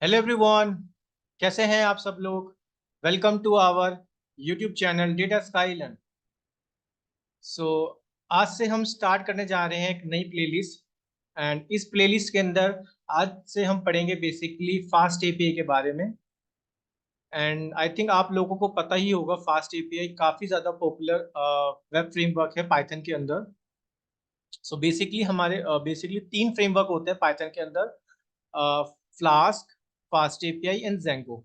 Hello everyone, कैसे हैं आप सब लोग। Welcome to our YouTube channel data Skylan. So आज से हम स्टार्ट करने जा रहे हैं एक नई प्लेलिस्ट। एंड इस प्लेलिस्ट के अंदर आज से हम पढ़ेंगे बेसिकली फास्ट एपीआई के बारे में। एंड आई थिंक आप लोगों को पता ही होगा, फास्ट एपीआई काफ़ी ज़्यादा पॉपुलर वेब फ्रेमवर्क है पाइथन के अंदर। सो बेसिकली हमारे बेसिकली तीन फ्रेमवर्क होते हैं पाइथन के अंदर: flask, fast API and Django.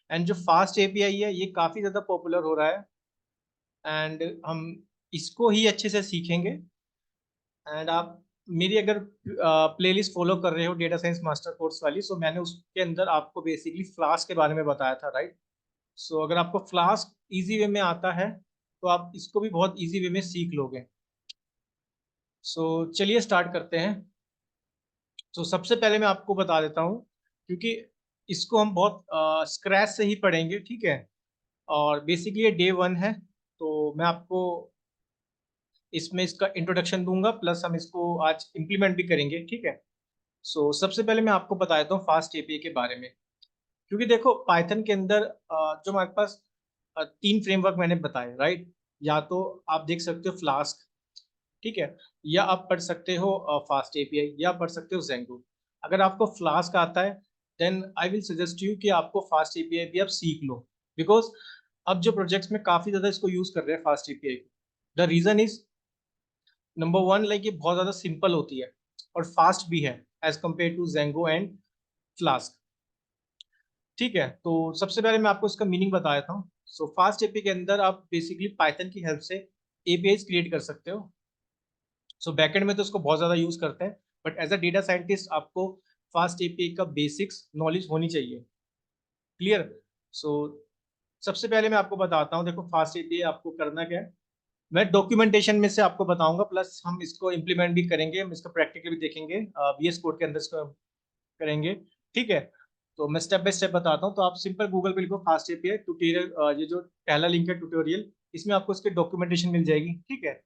And जो फास्ट एपीआई है ये काफ़ी ज़्यादा पॉपुलर हो रहा है एंड हम इसको ही अच्छे से सीखेंगे। एंड आप मेरी अगर प्लेलिस्ट फॉलो कर रहे हो डेटा साइंस मास्टर कोर्स वाली, सो मैंने उसके अंदर आपको बेसिकली फ्लास्क के बारे में बताया था, राइट। सो अगर आपको फ्लास्क इजी वे में आता है तो आप इसको भी बहुत इजी वे में सीख लोगे। सो चलिए स्टार्ट करते हैं। तो सबसे पहले मैं आपको बता देता हूँ, क्योंकि इसको हम बहुत स्क्रैच से ही पढ़ेंगे, ठीक है। और बेसिकली ये डे वन है, तो मैं आपको इसमें इसका इंट्रोडक्शन दूंगा, प्लस हम इसको आज इम्प्लीमेंट भी करेंगे, ठीक है। सो सबसे पहले मैं आपको बता देता हूँ फास्ट एपीआई के बारे में। क्योंकि देखो पाइथन के अंदर जो हमारे पास तीन फ्रेमवर्क मैंने बताए, राइट। या तो आप देख सकते हो फ्लास्क, ठीक है, या आप पढ़ सकते हो फास्ट एपीआई, या पढ़ सकते हो जेंगो। अगर आपको फ्लास्क आता है then I will suggest you कि आपको फास्ट एपीआई भी आप सीख लो। बिकॉज अब जो प्रोजेक्ट्स में काफ़ी ज़्यादा इसको यूज़ कर रहे हैं फास्ट एपीआई को। The reason is number one, like ये बहुत ज़्यादा सिंपल होती है और फास्ट भी है as compare to Django and Flask, ठीक है। तो सबसे पहले मैं आपको इसका मीनिंग बता देता हूँ। सो फास्ट एपीआई के अंदर आप बेसिकली पाइथन की हेल्प से एपीआई क्रिएट कर सकते हो। सो बैकएंड में तो इसको बहुत ज़्यादा यूज़ करते हैं, but as a data scientist आपको फास्ट एपीआई का बेसिक्स नॉलेज होनी चाहिए। क्लियर। सो सबसे पहले मैं आपको बताता हूँ, देखो फास्ट एपीआई आपको करना क्या है। मैं डॉक्यूमेंटेशन में से आपको बताऊंगा, प्लस हम इसको इम्प्लीमेंट भी करेंगे, हम इसको प्रैक्टिकली भी देखेंगे, VS कोड के अंदर इसको करेंगे, ठीक है। तो मैं स्टेप बाय स्टेप बताता हूँ। तो आप सिंपल गूगल पे लिखो फास्ट एपीआई ट्यूटोरियल, ये जो पहला लिंक है ट्यूटोरियल, इसमें आपको इसकी डॉक्यूमेंटेशन मिल जाएगी, ठीक है।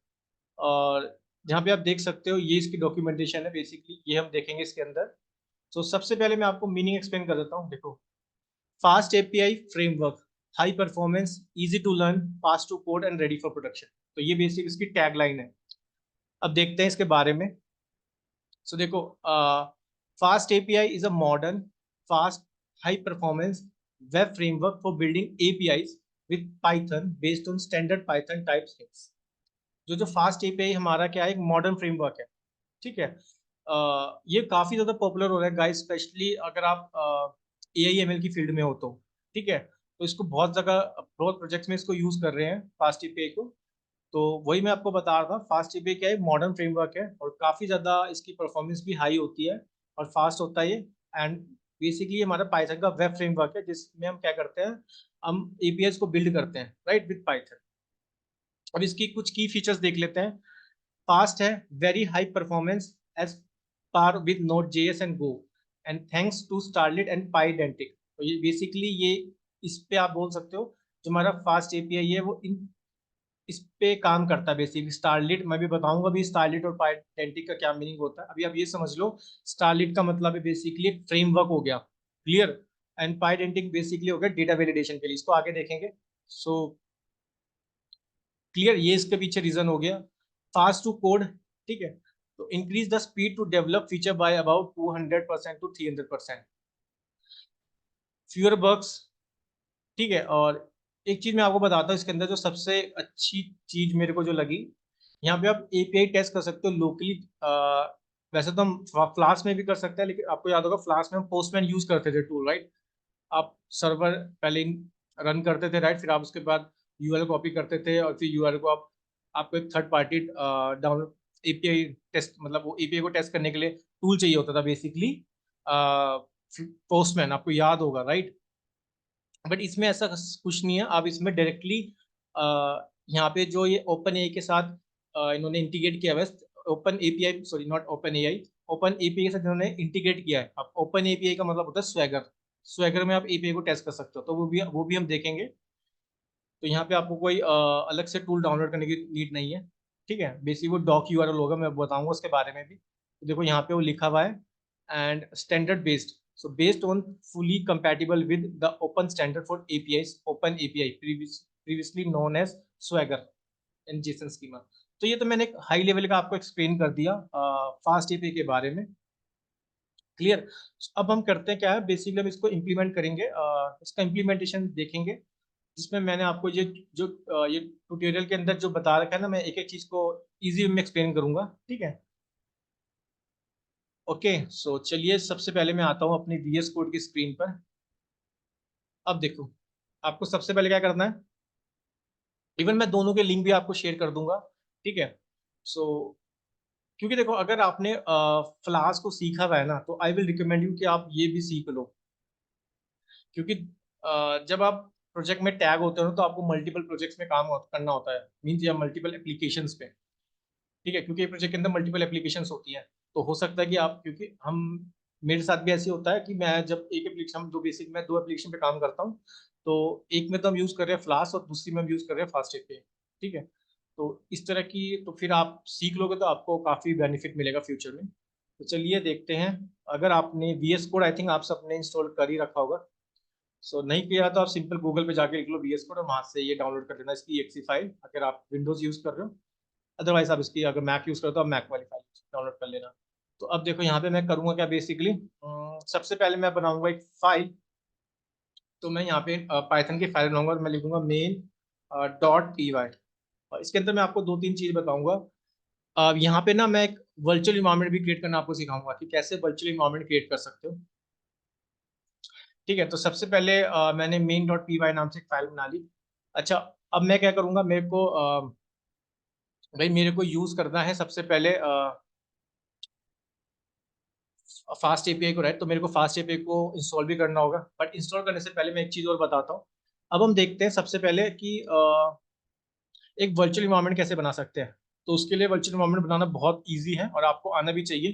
और जहाँ पे आप देख सकते हो ये इसकी डॉक्यूमेंटेशन है, बेसिकली ये हम देखेंगे इसके अंदर। तो सबसे पहले मैं आपको मीनिंग एक्सप्लेन कर देता हूँ। देखो, fast API framework, high performance, easy to learn, fast to code and ready for production. तो ये बेसिक इसकी टैग लाइन है। अब देखते हैं इसके बारे में। सो देखो, fast API is a modern, fast, high performance web framework for building APIs with Python based on standard Python types. जो फास्ट एपीआई हमारा क्या है, एक मॉडर्न फ्रेमवर्क है, ठीक है। ये काफ़ी ज़्यादा पॉपुलर हो रहा है गाइस, स्पेशली अगर आप AIML की फील्ड में हो तो, ठीक है। तो इसको बहुत जगह, बहुत प्रोजेक्ट्स में इसको यूज़ कर रहे हैं फास्ट एपीआई को। तो वही मैं आपको बता रहा था, फास्ट एपीआई क्या है, मॉडर्न फ्रेमवर्क है और काफ़ी ज़्यादा इसकी परफॉर्मेंस भी हाई होती है और फास्ट होता है ये। एंड बेसिकली हमारा पाइथन का वेब फ्रेमवर्क है, जिसमें हम क्या करते हैं, हम एपीआई को बिल्ड करते हैं, राइट, विद पाइथन। अब इसकी कुछ की फीचर्स देख लेते हैं। फास्ट है, very high performance as par with Node JS and Go, and thanks to Starlette and Pydantic. तो ये बेसिकली ये, इस पे आप बोल सकते हो जो हमारा फास्ट एपीआई है वो इन इस पे काम करता है बेसिकली। स्टारलिट मैं भी बताऊंगा अभी, स्टारलिट और पाइडेंटिक का क्या मीनिंग होता है। अभी आप ये समझ लो, स्टारलिट का मतलब है बेसिकली एक फ्रेमवर्क हो गया, क्लियर। एंड पाइडेंटिक बेसिकली हो गया डेटा वैलिडेशन के लिए, इसको आगे देखेंगे। सो क्लियर, ये इसके पीछे रीजन हो गया। फास्ट टू कोड, ठीक है। तो increase the speed to develop feature by about 200% to 300%। Fewer bugs, ठीक है। और एक चीज मैं आपको बताता हूँ इसके अंदर, जो सबसे अच्छी चीज मेरे को जो लगी, यहाँ पे आप एपीआई टेस्ट कर सकते हो लोकली। वैसे तो हम फ्लास्क में भी कर सकते हैं, लेकिन आपको याद होगा फ्लास्क में हम पोस्टमैन यूज करते थे टूल, राइट। आप सर्वर पहले रन करते थे, राइट, फिर आप उसके बाद यूआरएल कॉपी करते थे और फिर यूआरएल को आप, आपको एक third party download API test, मतलब वो एपीआई को टेस्ट करने के लिए टूल चाहिए होता था बेसिकली, पोस्टमैन, आपको याद होगा, राइट। बट इसमें ऐसा कुछ नहीं है, आप इसमें डायरेक्टली यहाँ पे जो ये ओपन एआई के साथ इन्होंने इंटीग्रेट किया है, open API, sorry not open AI, open API के साथ इन्होंने इंटीग्रेट किया है। अब ओपन एपीआई का मतलब होता है स्वैगर, स्वैगर में आप एपीआई को टेस्ट कर सकते हो, तो वो भी हम देखेंगे। तो यहाँ पे आपको कोई अलग से टूल डाउनलोड करने की नीड नहीं है, ठीक है। बेसिकली वो डॉक यूआरएल होगा, मैं बताऊंगा उसके बारे में भी। तो देखो यहाँ पे वो लिखा हुआ है, and standard based. So based on fully compatible with the open standard for APIs, Open API, previously known as Swagger in JSON schema. तो ये तो मैंने एक हाई लेवल का आपको एक्सप्लेन कर दिया फास्ट एपीआई के बारे में। क्लियर। अब हम करते हैं क्या है, बेसिकली हम इसको इम्प्लीमेंट करेंगे, इसका इम्प्लीमेंटेशन देखेंगे, जिसमें मैंने आपको ये जो ये ट्यूटोरियल के अंदर जो बता रखा है ना, मैं एक एक चीज को इजी वे में एक्सप्लेन करूंगा। ठीक है, ओके। सो चलिए, सबसे पहले मैं आता हूँ अपनी VS कोड की स्क्रीन पर। अब देखो, आपको सबसे पहले क्या करना है, इवन मैं दोनों के लिंक भी आपको शेयर कर दूंगा। ठीक है। सो क्योंकि देखो, अगर आपने फ्लास्क को सीखा हुआ है ना, तो आई विल रिकमेंड यू कि आप ये भी सीख लो। क्योंकि जब आप प्रोजेक्ट में टैग होते हो तो आपको मल्टीपल प्रोजेक्ट्स में काम करना होता है, मीन्स या मल्टीपल एप्लीकेशंस पे। ठीक है, क्योंकि प्रोजेक्ट के अंदर मल्टीपल एप्लीकेशंस होती हैं, तो हो सकता है कि आप, क्योंकि हम, मेरे साथ भी ऐसे होता है कि मैं जब एक एप्लीकेशन, हम दो बेसिक, मैं दो एप्लीकेशन पे काम करता हूँ, तो एक में तो हम यूज़ कर रहे हैं फ्लास्क और दूसरी में हम यूज़ कर रहे हैं फास्ट एपीआई। ठीक है, तो इस तरह की, तो फिर आप सीख लोगे तो आपको काफ़ी बेनिफिट मिलेगा फ्यूचर में। तो चलिए देखते हैं। अगर आपने VS कोड, आई थिंक आप सबने इंस्टॉल कर ही रखा होगा। सो नहीं किया तो आप सिंपल गूगल पे जाके लिख लो VS कोड और वहाँ से ये डाउनलोड कर लेना, इसकी exe फाइल, अगर आप विंडोज़ यूज़ कर रहे हो। अदरवाइज आप इसकी, अगर मैक यूज़ करते हो तो आप मैक वाली फाइल डाउनलोड कर लेना। तो अब देखो, यहाँ पे मैं करूँगा क्या बेसिकली, सबसे पहले मैं बनाऊंगा एक फाइल। तो मैं यहाँ पे पाइथन की फाइल बनाऊंगा और मैं लिखूंगा मेन .py। और इसके अंदर मैं आपको दो तीन चीज़ बताऊंगा। यहाँ पे ना मैं एक वर्चुअल इन्वायरमेंट भी क्रिएट करना आपको सिखाऊंगा कि कैसे वर्चुअल इन्वायरमेंट क्रिएट कर सकते हो। ठीक है, तो सबसे पहले मैंने main.py नाम से एक फाइल बना ली। अच्छा, अब मैं क्या करूँगा, मेरे को भाई मेरे को यूज़ करना है सबसे पहले फास्ट एपीआई को, राइट। तो मेरे को फास्ट एपीआई को इंस्टॉल भी करना होगा, बट इंस्टॉल करने से पहले मैं एक चीज़ और बताता हूँ। अब हम देखते हैं सबसे पहले कि एक वर्चुअल इन्वायरमेंट कैसे बना सकते हैं। तो उसके लिए वर्चुअल इन्वायरमेंट बनाना बहुत ईजी है और आपको आना भी चाहिए।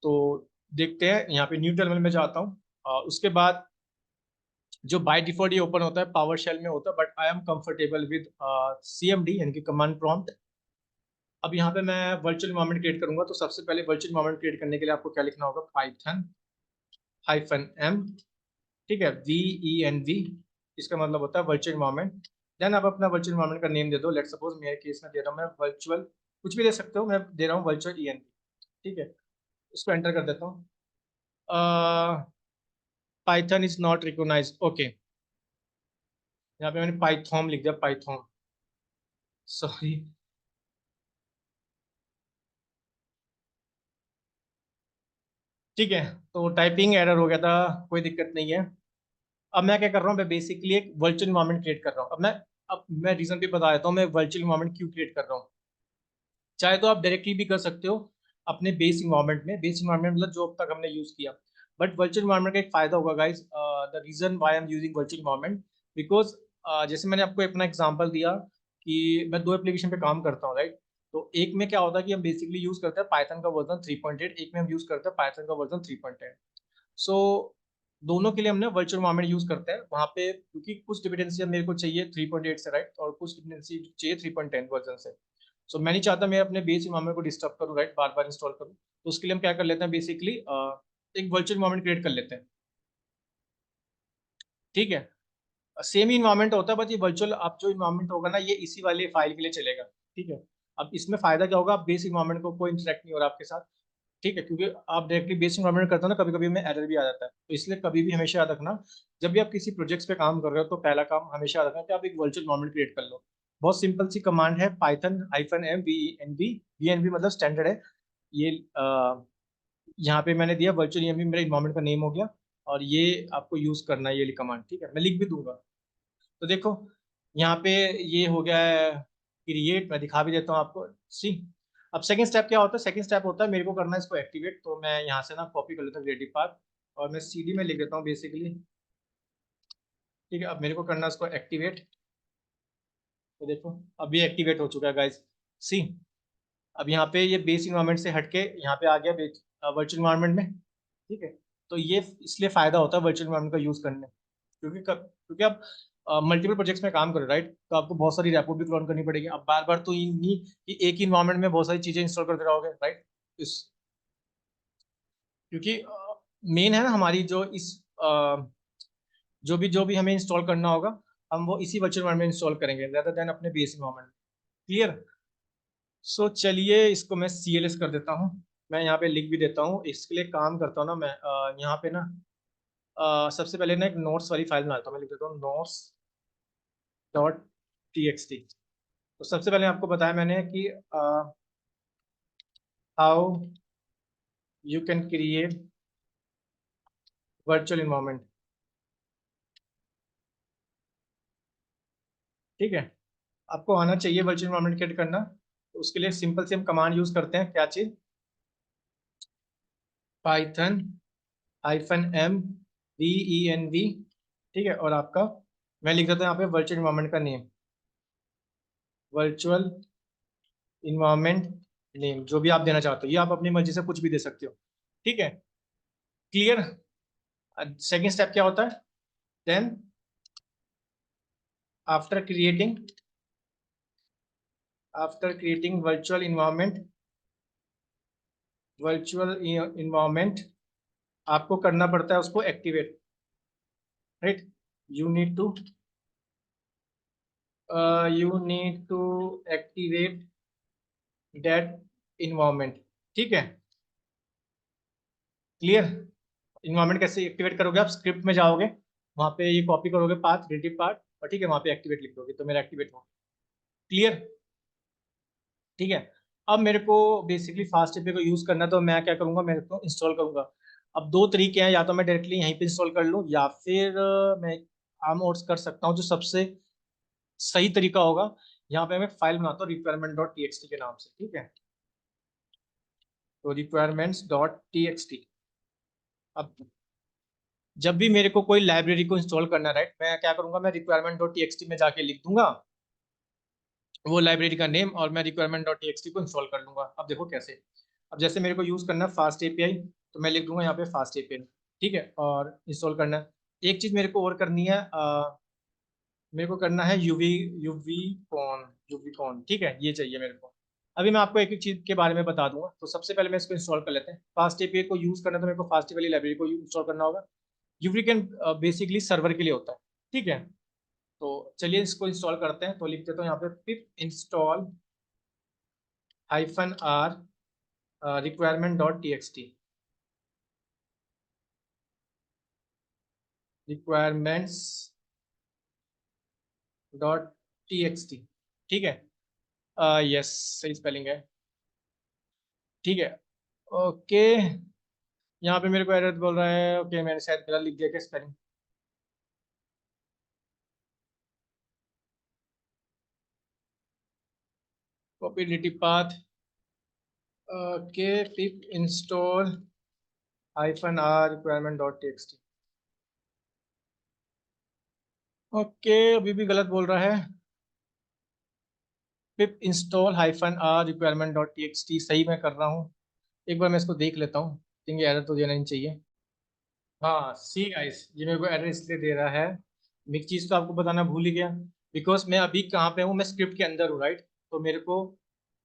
तो देखते हैं, यहाँ पे न्यू टर्मिनल में जाता हूँ। उसके बाद जो बाय डिफॉल्ट ये ओपन होता है पावर शेल में होता है, but I am comfortable with CMD यानी कि कमांड प्रॉम्प्ट। अब यहाँ पे मैं वर्चुअल इन्वायरमेंट क्रिएट करूंगा, तो सबसे पहले वर्चुअल इन्वायरमेंट क्रिएट करने के लिए आपको क्या लिखना होगा, Python-m। ठीक है, VENV, इसका मतलब होता है वर्चुअल इन्वायरमेंट। देन आप अपना वर्चुअल इन्वायरमेंट का नेम दे दो। लेट सपोज मेरे केस में दे रहा हूँ मैं वर्चुअल, कुछ भी दे सकते हो, मैं दे रहा हूँ वर्चुअल ENV। ठीक है, इसको एंटर कर देता हूँ। Python is not recognize, okay. यहाँ पे मैंने पाइथॉन लिख दिया, पाइथॉन, सॉरी। ठीक है, तो टाइपिंग एरर हो गया था, कोई दिक्कत नहीं है। अब मैं क्या कर रहा हूँ, मैं बेसिकली एक वर्चुअल इन्वायरमेंट क्रिएट कर रहा हूँ। अब मैं रीजन भी बता देता हूँ मैं वर्चुअल इन्वायरमेंट क्यों क्रिएट कर रहा हूँ। चाहे तो आप डायरेक्टली भी कर सकते हो अपने बेस इन्वायरमेंट में, बेस इन्वायरमेंट मतलब जो अब तक हमने यूज किया। बट वर्चुअल इन्वायरमेंट का एक फायदा होगा guys, the reason why I am using virtual environment, because जैसे मैंने आपको अपना एग्जांपल दिया कि मैं दो एप्लीकेशन पे काम करता हूँ, राइट। तो एक में क्या होता है कि हम बेसिकली यूज करते हैं पाइथन का वर्जन 3.8, एक में हम यूज करते हैं पाइथन का वर्जन 3.10। सो दोनों के लिए हमने वर्चुअल इन्वायरमेंट यूज करते हैं वहाँ पे, क्योंकि कुछ डिपेंडेंसी मेरे को चाहिए 3.8 से, राइट, और कुछ डिपेंडेंसी चाहिए 3.10 वर्जन से। सो मैं नहीं चाहता मैं अपने बेस इन्वायरमेंट को डिस्टर्ब करूँ, राइट, बार बार इंस्टॉल करूँ। तो उसके लिए हम क्या कर लेते हैं, बेसिकली एक वर्चुअल इन्वायरमेंट क्रिएट कर लेते हैं। ठीक है, सेम ही इन्वायरमेंट होता है, बट ये वर्चुअल आप जो इन्वायरमेंट होगा ना, ये इसी वाले फाइल के लिए चलेगा। ठीक है, अब इसमें फायदा क्या होगा, बेस इन्वायरमेंट को कोई इंटरेक्ट नहीं हो रहा आपके साथ। ठीक है, क्योंकि आप डायरेक्टली बेस इन्वायरमेंट करते हो ना, कभी कभी में एरर भी आ जाता है। तो इसलिए कभी भी हमेशा याद रखना, जब भी आप किसी प्रोजेक्ट्स पे काम कर रहे हो, तो पहला काम हमेशा याद रखना कि आप एक वर्चुअल इन्वायरमेंट क्रिएट कर लो। बहुत सिंपल सी कमांड है, Python-m VENV मतलब स्टैंडर्ड है ये। यहाँ पे मैंने दिया वर्चुअल ENV, मेरा इन्वायरमेंट का नेम हो गया, और ये आपको यूज करना है, ये कमांड। ठीक है, मैं लिख भी दूंगा। तो देखो, यहाँ पे ये हो गया है क्रिएट, मैं दिखा भी देता हूँ आपको। सी, अब सेकंड स्टेप क्या होता है, सेकंड स्टेप होता है मेरे को करना है इसको एक्टिवेट। तो मैं यहाँ से ना कॉपी कर लेता हूँ क्रिएटिव पाथ, और मैं CD में लिख देता हूँ बेसिकली। ठीक है, अब मेरे को करना है इसको एक्टिवेट। तो देखो, अभी एक्टिवेट हो चुका है गाइस। सी, अब यहाँ पे ये बेस इन्वायरमेंट से हटके यहाँ पे आ गया वर्चुअल इन्वायरमेंट में। ठीक है, तो ये इसलिए फायदा होता है वर्चुअल इन्वायरमेंट का यूज करने, क्योंकि आप मल्टीपल प्रोजेक्ट्स में काम करो, राइट। तो आपको बहुत सारी रेपो भी क्लोन करनी पड़ेगी। अब बार बार तो ये नहीं कि एक ही इन्वायरमेंट में बहुत सारी चीजें इंस्टॉल करते रहोगे, राइट। इस क्योंकि मेन है ना हमारी जो इस जो भी हमें इंस्टॉल करना होगा, हम वो इसी वर्चुअल एनवायरनमेंट में इंस्टॉल करेंगे रेदर देन अपने बेस एनवायरनमेंट। क्लियर। सो चलिए इसको मैं CLS कर देता हूँ। मैं यहाँ पे लिख भी देता हूँ। इसके लिए काम करता हूँ ना मैं, यहाँ पे ना सबसे पहले ना एक नोट्स वाली फाइल बनाता हूँ। मैं लिख देता हूँ notes.txt। तो सबसे पहले आपको बताया मैंने कि how you can create virtual environment. ठीक है, आपको आना चाहिए वर्चुअल इन्वायरमेंट क्रिएट करना। तो उसके लिए सिंपल से हम कमांड यूज करते हैं। क्या चीज? Python -m venv। ठीक है, और आपका मैं लिख देता हूँ यहाँ पे वर्चुअल इन्वायरमेंट का नेम, वर्चुअल इन्वायरमेंट नेम जो भी आप देना चाहते हो, ये आप अपनी मर्जी से कुछ भी दे सकते हो। ठीक है, क्लियर। सेकेंड स्टेप क्या होता है? Then after creating virtual environment आपको करना पड़ता है उसको activate. Right, you need to activate that environment. ठीक है, क्लियर। इन्वायरमेंट कैसे एक्टिवेट करोगे? आप स्क्रिप्ट में जाओगे, वहां पे ये कॉपी करोगे पाथ, क्रिएटिव पार्ट, और ठीक है वहां पे एक्टिवेट लिख दोगे तो मेरा एक्टिवेट हो। क्लियर। ठीक है, अब मेरे को बेसिकली फास्ट एपीआई को यूज करना है, तो मैं क्या करूंगा, मेरे को इंस्टॉल करूंगा। अब दो तरीके हैं, या तो मैं डायरेक्टली यहीं पे इंस्टॉल कर लूँ, या फिर मैं आम और कर सकता हूँ जो सबसे सही तरीका होगा। यहाँ पे मैं फाइल बनाता हूँ requirement.txt के नाम से। ठीक है, तो requirements.txt। अब जब भी मेरे को कोई लाइब्रेरी को इंस्टॉल करना है, राइट, मैं क्या करूंगा, मैं requirement.txt में जाके लिख दूंगा वो लाइब्रेरी का नेम, और मैं requirement.txt को इंस्टॉल कर लूंगा। अब देखो कैसे। अब जैसे मेरे को यूज करना है फास्ट एपीआई, तो मैं लिख दूंगा यहाँ पे फास्ट एपीआई। ठीक है, और इंस्टॉल करना है। एक चीज मेरे को और करनी है, मेरे को करना है यूवी कॉन। ठीक है, ये चाहिए मेरे को। अभी मैं आपको एक एक चीज के बारे में बता दूंगा। तो सबसे पहले मैं इसको इंस्टॉल कर लेते हैं। फास्ट एपीआई को यूज करना, तो मेरे को फास्ट वाली लाइब्रेरी को इंस्टॉल करना होगा। यूवी कैन बेसिकली सर्वर के लिए होता है। ठीक है, तो चलिए इसको इंस्टॉल करते हैं। तो लिख देता हूँ यहाँ पे पिप इंस्टॉल -r requirement.txt। requirements.txt। ठीक है, यस, सही स्पेलिंग है। ठीक है, ओके। यहाँ पे मेरे को एरर बोल रहा है। ओके, मैंने शायद गलत लिख दिया क्या spelling? Copy delete path. Okay, पिप इंस्टॉल -r requirement.txt। ओके, अभी भी गलत बोल रहा है। पिप इंस्टॉल -r requirement.txt सही मैं कर रहा हूँ। एक बार मैं इसको देख लेता हूँ। थिंक एरर तो देना नहीं चाहिए। हाँ, सी गाइस, ये मेरे को एरर इसलिए दे रहा है। मैं एक चीज़ तो आपको बताना भूल ही गया। बिकॉज मैं अभी कहाँ पे हूँ, मैं स्क्रिप्ट के अंदर हूँ, राइट। तो मेरे को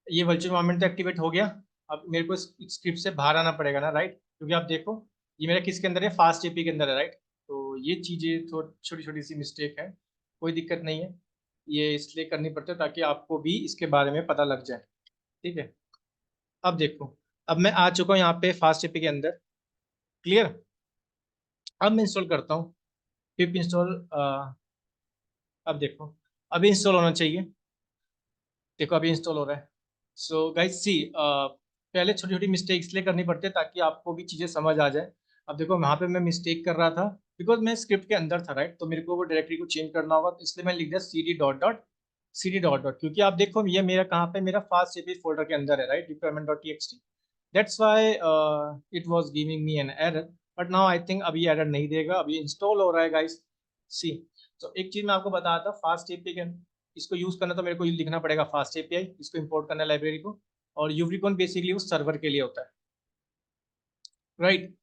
ये वर्चुअल इन्वायरमेंट तो एक्टिवेट हो गया। अब मेरे को स्क्रिप्ट से बाहर आना पड़ेगा ना, राइट, क्योंकि आप देखो ये मेरा किसके अंदर है, फास्ट एपी के अंदर है, राइट। तो ये चीज़ें थोड़ी छोटी छोटी सी मिस्टेक है, कोई दिक्कत नहीं है। ये इसलिए करनी पड़ती है ताकि आपको भी इसके बारे में पता लग जाए। ठीक है, अब देखो, अब मैं आ चुका हूँ यहाँ पे फास्ट एपी के अंदर। क्लियर। अब मैं इंस्टॉल करता हूँ पिप इंस्टॉल। अब देखो, अभी इंस्टॉल होना चाहिए। देखो अभी इंस्टॉल हो रहा है। सो गाइस सी, पहले छोटी छोटी मिस्टेक इसलिए करनी पड़ती है ताकि आपको भी चीज़ें समझ आ जाए। अब देखो वहाँ पे मैं मिस्टेक कर रहा था, बिकॉज मैं स्क्रिप्ट के अंदर था, राइट। तो मेरे को वो डायरेक्टरी को चेंज करना होगा, तो इसलिए मैंने लिख दिया cd डॉट डॉट, क्योंकि आप देखो ये मेरा कहाँ पे, मेरा फास्ट एपी फोल्डर के अंदर है, right, requirement.txt। That's why it was giving me an error. But now I think अभी एरर नहीं देगा, अभी इंस्टॉल हो रहा है गाइस। सी, तो एक चीज मैं आपको बताया था, फास्ट एपी के इसको यूज करना, तो मेरे को ये लिखना पड़ेगा फास्ट एपीआई, इसको इंपोर्ट करना है लाइब्रेरी को। और यूविकॉन बेसिकली उस सर्वर के लिए होता है, राइट।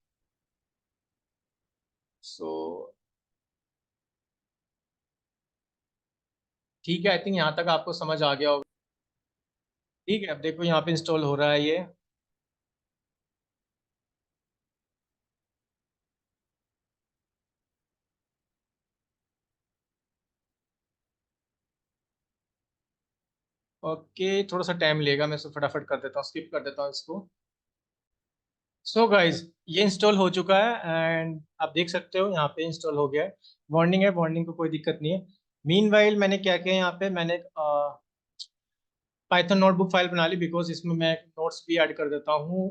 सो ठीक है, आई थिंक यहाँ तक आपको समझ आ गया होगा। ठीक है, अब देखो यहाँ पे इंस्टॉल हो रहा है ये। ओके, थोड़ा सा टाइम लेगा, मैं इसको फटाफट कर देता हूँ, स्किप कर देता हूँ इसको। सो गाइज, ये इंस्टॉल हो चुका है एंड आप देख सकते हो यहाँ पे इंस्टॉल हो गया है। वार्निंग है, वार्निंग को कोई दिक्कत नहीं है। मीनवाइल मैंने क्या किया यहाँ पे, मैंने पाइथन नोटबुक फाइल बना ली, बिकॉज इसमें मैं नोट्स भी ऐड कर देता हूँ,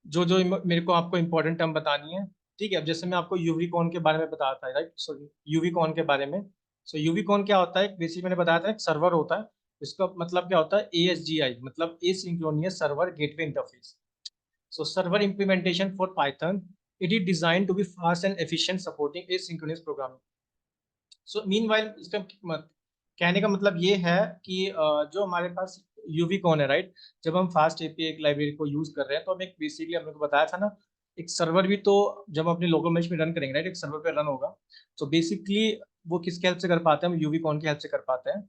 जो जो मेरे को आपको इंपॉर्टेंट टर्म बतानी है। ठीक है, अब जैसे मैं आपको यूवी कॉन के बारे में बताया था, राइट, सो यूवी कॉन के बारे में। सो यूवी कॉन क्या होता है, बेसिकली मैंने बताया था, एक सर्वर होता है। इसका मतलब क्या होता है, ASGI, मतलब asynchronous server gateway interface. So server implementation for Python, it is designed to be fast and efficient, supporting asynchronous programming. So meanwhile, इसका कहने का मतलब ये है कि जो हमारे पास यूवी कॉन है, राइट, जब हम फास्ट एपीआई एक लाइब्रेरी को यूज कर रहे हैं, तो हम एक बेसिकली हमने को बताया था ना, एक सर्वर भी तो जब हम अपने लोकल मशीन में रन करेंगे, राइट, एक सर्वर पे रन होगा। तो बेसिकली वो किसके हेल्प से कर पाते हैं, हम यूवी कॉन की हेल्प से कर पाते हैं।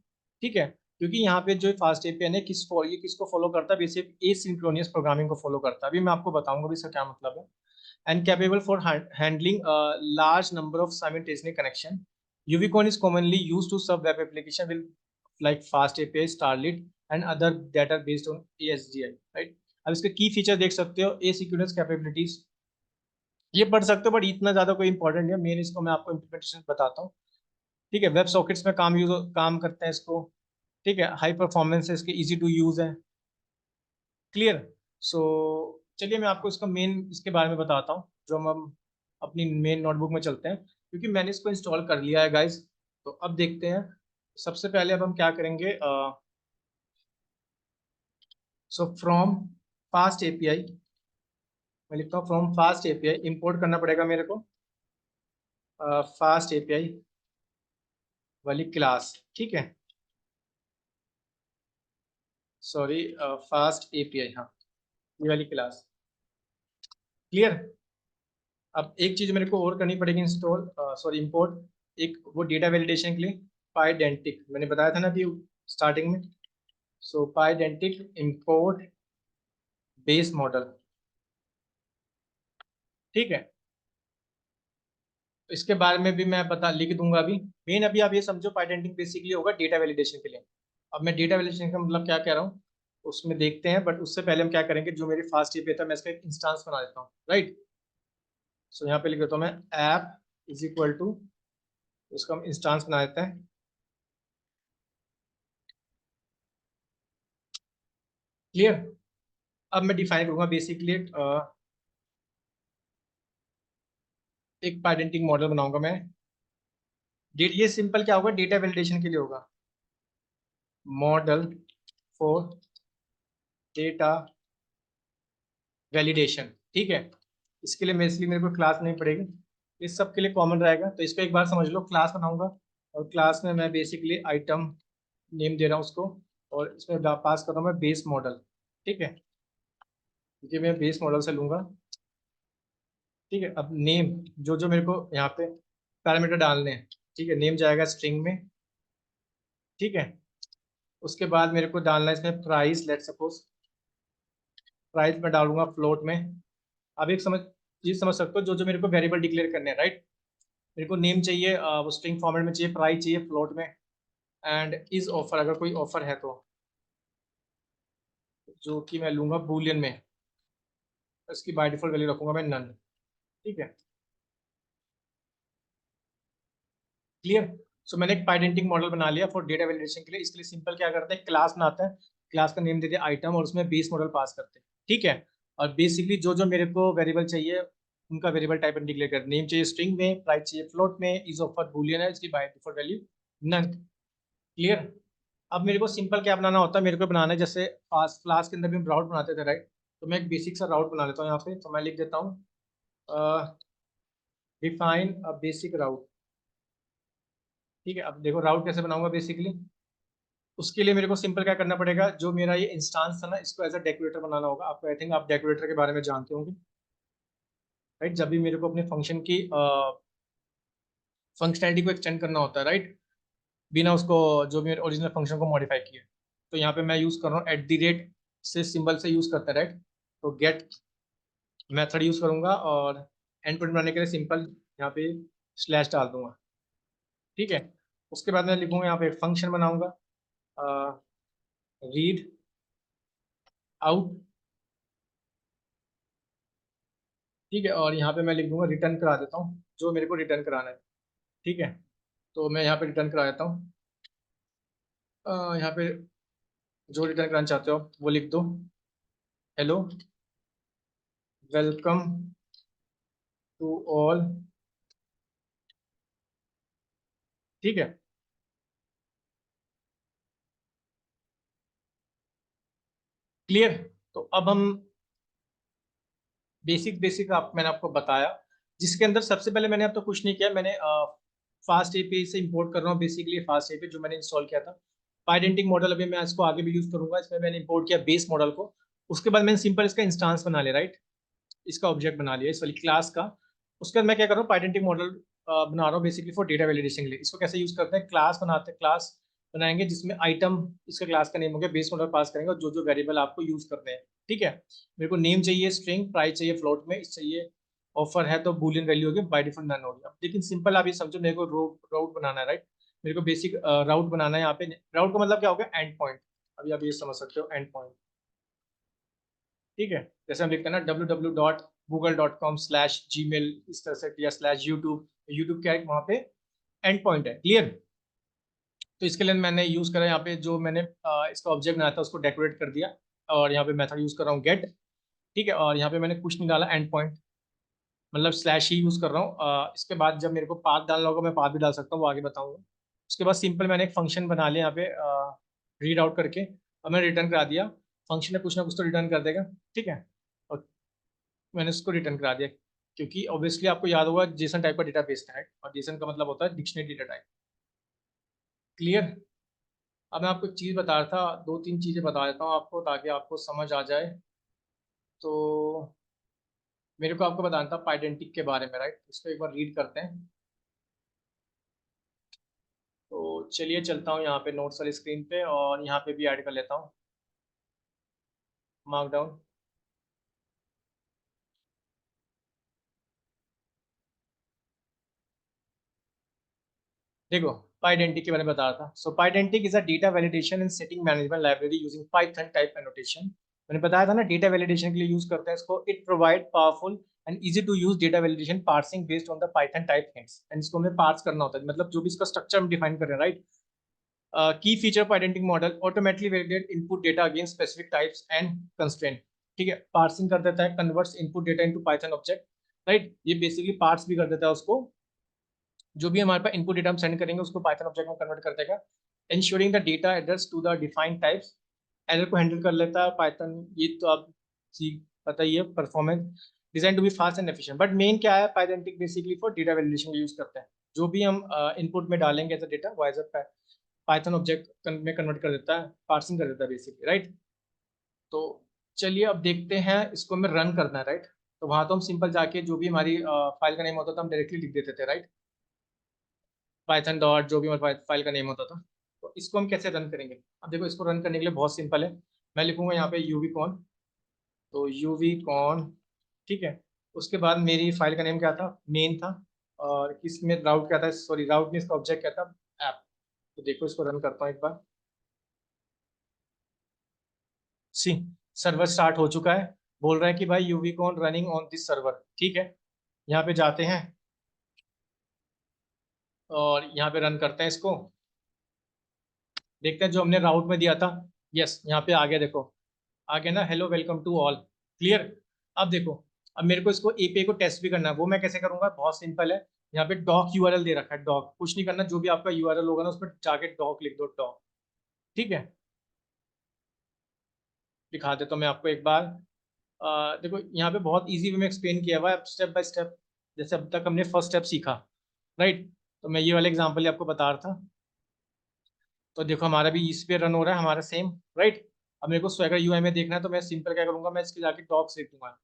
ठीक है, क्योंकि यहाँ पे जो फास्ट एपीआई है, ये किसको फॉलो करता है, बेसिक एसिंक्रोनियस प्रोग्रामिंग को फॉलो करता है। अभी मैं आपको बताऊंगा भी इसका क्या मतलब है। And capable for handling large number of simultaneous connection, uvicorn is commonly use to serve web application will like fast API, Starlit and other that are based on ASGI, right? अब इसके की feature देख सकते हो, एसिक्यूरेंस capabilities, ये पढ़ सकते हो, बट इतना ज्यादा कोई इंपॉर्टेंट नहीं है, मेन इसको मैं आपको इम्प्लीमेंटेशन बताता हूँ। ठीक है, वेब सॉकेट्स में काम करते हैं इसको। ठीक है, हाई परफॉर्मेंस है इसके, इजी टू यूज है। क्लियर। सो चलिए मैं आपको इसका मेन इसके बारे में बताता हूँ, जो हम अपनी मेन नोटबुक में चलते हैं, क्योंकि मैंने इसको इंस्टॉल कर लिया है गाइज। तो अब देखते हैं, सबसे पहले अब हम क्या करेंगे। सो फ्रॉम फास्ट एपीआई, मैं लिखता हूँ फ्रॉम फास्ट एपीआई, इंपोर्ट करना पड़ेगा मेरे को फास्ट एपीआई वाली क्लास। ठीक है, सॉरी, फास्ट एपीआई, हाँ, ये वाली क्लास। क्लियर। अब एक चीज मेरे को और करनी पड़ेगी, इंस्टॉल, सॉरी, इंपोर्ट, एक वो डेटा वैलिडेशन के लिए पाइडेंटिक, मैंने बताया था ना अभी स्टार्टिंग में। सो पाइडेंटिक इंपोर्ट बेस मॉडल। ठीक है, तो इसके बारे में भी मैं बता लिख दूंगा अभी। मेन अभी आप ये समझो, पाइडेंटिक बेसिकली होगा डेटा वैलिडेशन के लिए। अब मैं डेटा वैलिडेशन का मतलब क्या कह रहा हूँ उसमें देखते हैं, बट उससे पहले हम क्या करेंगे, जो मेरी फास्ट एपीआई था, मैं इसका एक इंस्टांस बना देता हूँ, राइट। सो यहाँ पे लिख देता हूँ मैं, ऐप इज इक्वल टू, इसका हम इंस्टांस बना देते हैं। क्लियर। अब मैं डिफाइन करूंगा बेसिकली एक पाइडेंटिक मॉडल बनाऊंगा मैं। ये सिंपल क्या होगा, डेटा वैलिडेशन के लिए होगा, मॉडल फॉर डेटा वैलिडेशन। ठीक है, इसके लिए मेरे को क्लास नहीं पड़ेगी, इस सब के लिए कॉमन रहेगा। तो इसको एक बार समझ लो, क्लास बनाऊंगा, और क्लास में मैं बेसिकली आइटम नेम दे रहा हूँ उसको, और इसमें पास कर रहा हूँ मैं बेस मॉडल। ठीक है, क्योंकि मैं बेस मॉडल से लूंगा। ठीक है, अब नेम, जो जो मेरे को यहाँ पे पैरामीटर डालने हैं, ठीक है, नेम जाएगा स्ट्रिंग में। ठीक है, उसके बाद मेरे को डालना है इसमें प्राइस, लेट सपोज प्राइस में डालूंगा फ्लोट में। अब एक चीज समझ सकते हो, जो जो मेरे को वेरिएबल डिक्लेयर करने हैं, राइट। मेरे को नेम चाहिए, वो स्ट्रिंग फॉर्मेट में चाहिए, प्राइस चाहिए फ्लोट में, एंड इज ऑफर, अगर कोई ऑफर है तो, जो कि मैं लूंगा बूलियन में, इसकी बाय डिफॉल्ट वैल्यू रखूंगा मैं नन। ठीक है, क्लियर। सो मैंने एक पाइडेंटिक मॉडल बना लिया फॉर डेटा वैलिडेशन के लिए। इसके लिए सिंपल क्या करते हैं, क्लास बनाते हैं, क्लास का नेम देते हैं आइटम, और उसमें बेस मॉडल पास करते हैं। ठीक है, और बेसिकली जो जो मेरे को वेरिएबल चाहिए, उनका वेरिएबल टाइप डिक्लेयर कर, नेम चाहिए स्ट्रिंग में, प्राइस चाहिए फ्लोट में, इज ऑफर बूलियन है, इसकी by default value none. Clear. अब मेरे को सिंपल क्या बनाना होता है, मेरे को बनाना है जैसे फास्ट क्लास के अंदर भी हम राउट बनाते थे, राइट। तो मैं एक बेसिक सा राउट बना लेता हूँ यहाँ पे, तो मैं लिख देता हूँ डिफाइन अ बेसिक राउट। ठीक है, अब देखो राउट कैसे बनाऊंगा बेसिकली। उसके लिए मेरे को सिंपल क्या करना पड़ेगा, जो मेरा ये इंस्टांस था ना, इसको एज अ डेकोरेटर बनाना होगा आपको। आई थिंक आप डेकोरेटर के बारे में जानते होंगे, राइट। जब भी मेरे को अपने फंक्शन की फंक्शनैलिटी को एक्सटेंड करना होता है, राइट, बिना उसको, जो भी ओरिजिनल फंक्शन को मॉडिफाई किए। तो यहाँ पे मैं यूज कर रहा हूँ एट द रेट से सिंबल से यूज करता है, राइट। तो गेट मेथड यूज करूंगा, और एंड पॉइंट बनाने के लिए सिंपल यहाँ पे स्लैश डाल दूंगा। ठीक है, उसके बाद मैं लिखूंगा यहाँ पे एक फंक्शन बनाऊंगा, रीड आउट, ठीक है, और यहाँ पे मैं लिख दूंगा रिटर्न करा देता हूँ जो मेरे को रिटर्न कराना है, ठीक है। तो मैं यहाँ पे रिटर्न करा देता हूँ। यहाँ पे जो रिटर्न कराना चाहते हो वो लिख दो, हेलो वेलकम टू ऑल, ठीक है। क्लियर। तो अब हम बेसिक बेसिक मैंने आपको बताया, जिसके अंदर सबसे पहले मैंने अब तो कुछ नहीं किया, मैंने फास्ट एपीआई से इंपोर्ट कर रहा हूँ बेसिकली फास्ट एपीआई जो मैंने इंस्टॉल किया था। पाइडेंटिक मॉडल अभी मैं इसको आगे भी यूज करूंगा, इसमें मैंने इंपोर्ट किया बेस मॉडल को। उसके बाद मैंने सिंपल इसका इंस्टांस बना लिया, राइट, इसका ऑब्जेक्ट बना लिया इस वाली क्लास का। उसके बाद मैं क्या कर रहा हूँ, पाइडेंटिक मॉडल बना रहा हूँ बेसिकली फॉर डेटा वैलिडेशन के लिए। इसको कैसे यूज करते हैं, क्लास बनाते हैं, क्लास बनाएंगे जिसमें आइटम इसका क्लास का नेम हो गया, बेस मॉडल पास करेंगे और जो जो वेरिएबल आपको यूज करते हैं, ठीक है। मेरे को नेम चाहिए स्ट्रिंग, प्राइस चाहिए फ्लोट में, इस चाहिए ऑफर है तो बूलियन वैल्यू होगी, बाय डिफॉल्ट नन होगी। लेकिन सिंपल आप ये समझो, मेरे को राउट बनाना है, राइट। मेरे को बेसिक राउट बनाना है। यहाँ पे राउट का मतलब क्या होगा, एंड पॉइंट। अभी आप ये समझ सकते हो, एंड पॉइंट, ठीक है। जैसे हम लिखते हैं ना www.google.com/gmail, इस तरह से, या /YouTube। यूट्यूब क्या है वहाँ पे एंड पॉइंट है, क्लियर। तो इसके लिए मैंने यूज करा यहाँ पे जो मैंने इसका ऑब्जेक्ट बनाया था उसको डेकोरेट कर दिया, और यहाँ पे मेथड यूज कर रहा हूँ गेट, ठीक है। और यहाँ पे मैंने कुछ नहीं डाला, एंड पॉइंट मतलब स्लैश ही यूज कर रहा हूँ। इसके बाद जब मेरे को पाथ डालना होगा मैं पाथ भी डाल सकता हूँ, वो आगे बताऊंगा। उसके बाद सिंपल मैंने एक फंक्शन बना लिया यहाँ पे रीड आउट करके, और मैंने रिटर्न करा दिया। फंक्शन ने कुछ ना कुछ तो रिटर्न कर देगा, ठीक है। और मैंने उसको रिटर्न करा दिया, क्योंकि ऑब्वियसली आपको याद होगा जेसन टाइप का डेटा बेस है, और जेसन का मतलब होता है डिक्शनरी डेटा टाइप, क्लियर। अब मैं आपको एक चीज़ बता रहा था, दो तीन चीज़ें बता देता हूँ आपको ताकि आपको समझ आ जाए। तो मेरे को आपको बताना था पाइडेंटिक के बारे में, राइट। इसको एक बार रीड करते हैं। तो चलिए चलता हूँ यहाँ पे नोट्स वाली स्क्रीन पे, और यहाँ पे भी ऐड कर लेता हूँ मार्कडाउन। देखो, पाइडेंटिक के बारे में बता रहा था। So Pydantic is a data validation and setting management library using Python type annotation. मैंने बताया था ना डेटा वैलिडेशन के लिए यूज करते हैं इसको। It provide powerful and easy to use data validation parsing based on the Python type hints. And इसको हमें पार्स करना होता है, मतलब जो भी इसका स्ट्रक्चर हम डिफाइन कर रहे हैं, right. Key feature of identity model automatically validate input data against specific types and constraint, ठीक है। पार्सिंग कर देता है, converts input data into Python object, right. ये बेसिकली पार्ट्स भी कर देता है उसको, जो भी हमारे पास इनपुट डेटा हम सेंड करेंगे उसको पाइथन ऑब्जेक्ट में कन्वर्ट कर देगा। Ensuring the data address to the defined types, error को हैंडल कर लेता है पाइथन। ये तो आप सीख पता ही है। Performance design to be fast and efficient, but main क्या है, Pydantic basically for data validation use करते हैं। जो भी हम इनपुट में डालेंगे एज डेटा वो एज पाइथन ऑब्जेक्ट में कन्वर्ट कर देता है, पार्सिंग कर देता है बेसिकली, राइट। तो चलिए अब देखते हैं, इसको हमें रन करना है, राइट। तो वहां तो हम सिंपल जाके जो भी हमारी फाइल का नेम होता था हम डायरेक्टली लिख देते थे, राइट। पाइथन डॉट जो भी हमारी फाइल का नेम होता था। तो इसको हम कैसे रन करेंगे, अब देखो इसको रन करने के लिए बहुत सिंपल है। मैं लिखूंगा यहाँ पे यूवी कॉन, तो यूवी कॉन, ठीक है। उसके बाद मेरी फाइल का नेम क्या था, मेन था। और इसमें राउट क्या था, सॉरी राउट में इसका ऑब्जेक्ट क्या था, ऐप। तो देखो इसको रन करता हूँ एक बार। सी, सर्वर स्टार्ट हो चुका है। बोल रहा है कि भाई uvicorn running on this server, ठीक है। यहाँ पे जाते हैं और यहाँ पे रन करते हैं इसको। देखते हैं जो हमने राउट में दिया था, यस यहाँ पे आ गया, देखो आ गया ना, hello welcome to all, clear. अब देखो, अब मेरे को इसको एपीआई को टेस्ट भी करना है, वो मैं कैसे करूंगा, बहुत सिंपल है। यहाँ पे डॉक यूआरएल दे रखा है, डॉक कुछ नहीं करना, जो भी आपका यूआरएल होगा ना उसमें जाके डॉक लिख दो, डॉक, ठीक है। दिखा देता हूँ मैं आपको एक बार। देखो यहाँ पे बहुत इजी वे में एक्सप्लेन किया हुआ है स्टेप बाय स्टेप, जैसे अब तक हमने फर्स्ट स्टेप सीखा, राइट। तो मैं ये वाला एग्जांपल ही आपको बता रहा था। तो देखो हमारा भी इस पे रन हो रहा है हमारा सेम, राइट। अब मेरे को स्वैगर यूआई में देखना है, तो मैं सिंपल क्या करूंगा, मैं इसके जाके डॉक्स लिख दूंगा।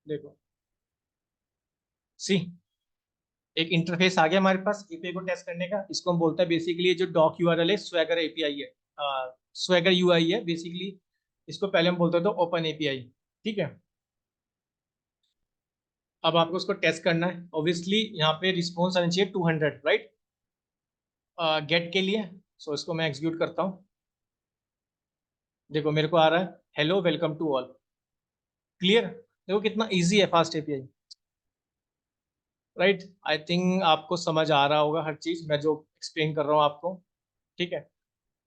देखो, सी, एक इंटरफेस आ गया हमारे पास एपीआई को टेस्ट करने का। इसको हम बोलते हैं बेसिकली, जो डॉक यूआरएल है स्वैगर एपीआई है, स्वैगर यूआई है बेसिकली। इसको पहले हम बोलते थे ओपन एपीआई, ठीक है। अब आपको उसको टेस्ट करना है। ऑब्वियसली यहाँ पे रिस्पॉन्स आना चाहिए 200, राइट, गेट के लिए। सो इसको मैं एग्जीक्यूट करता हूँ। देखो मेरे को आ रहा है hello welcome to all. Clear? देखो कितना इजी है fast API, right. I think आपको समझ आ रहा होगा हर चीज़ मैं जो एक्सप्लेन कर रहा हूँ आपको। ठीक है,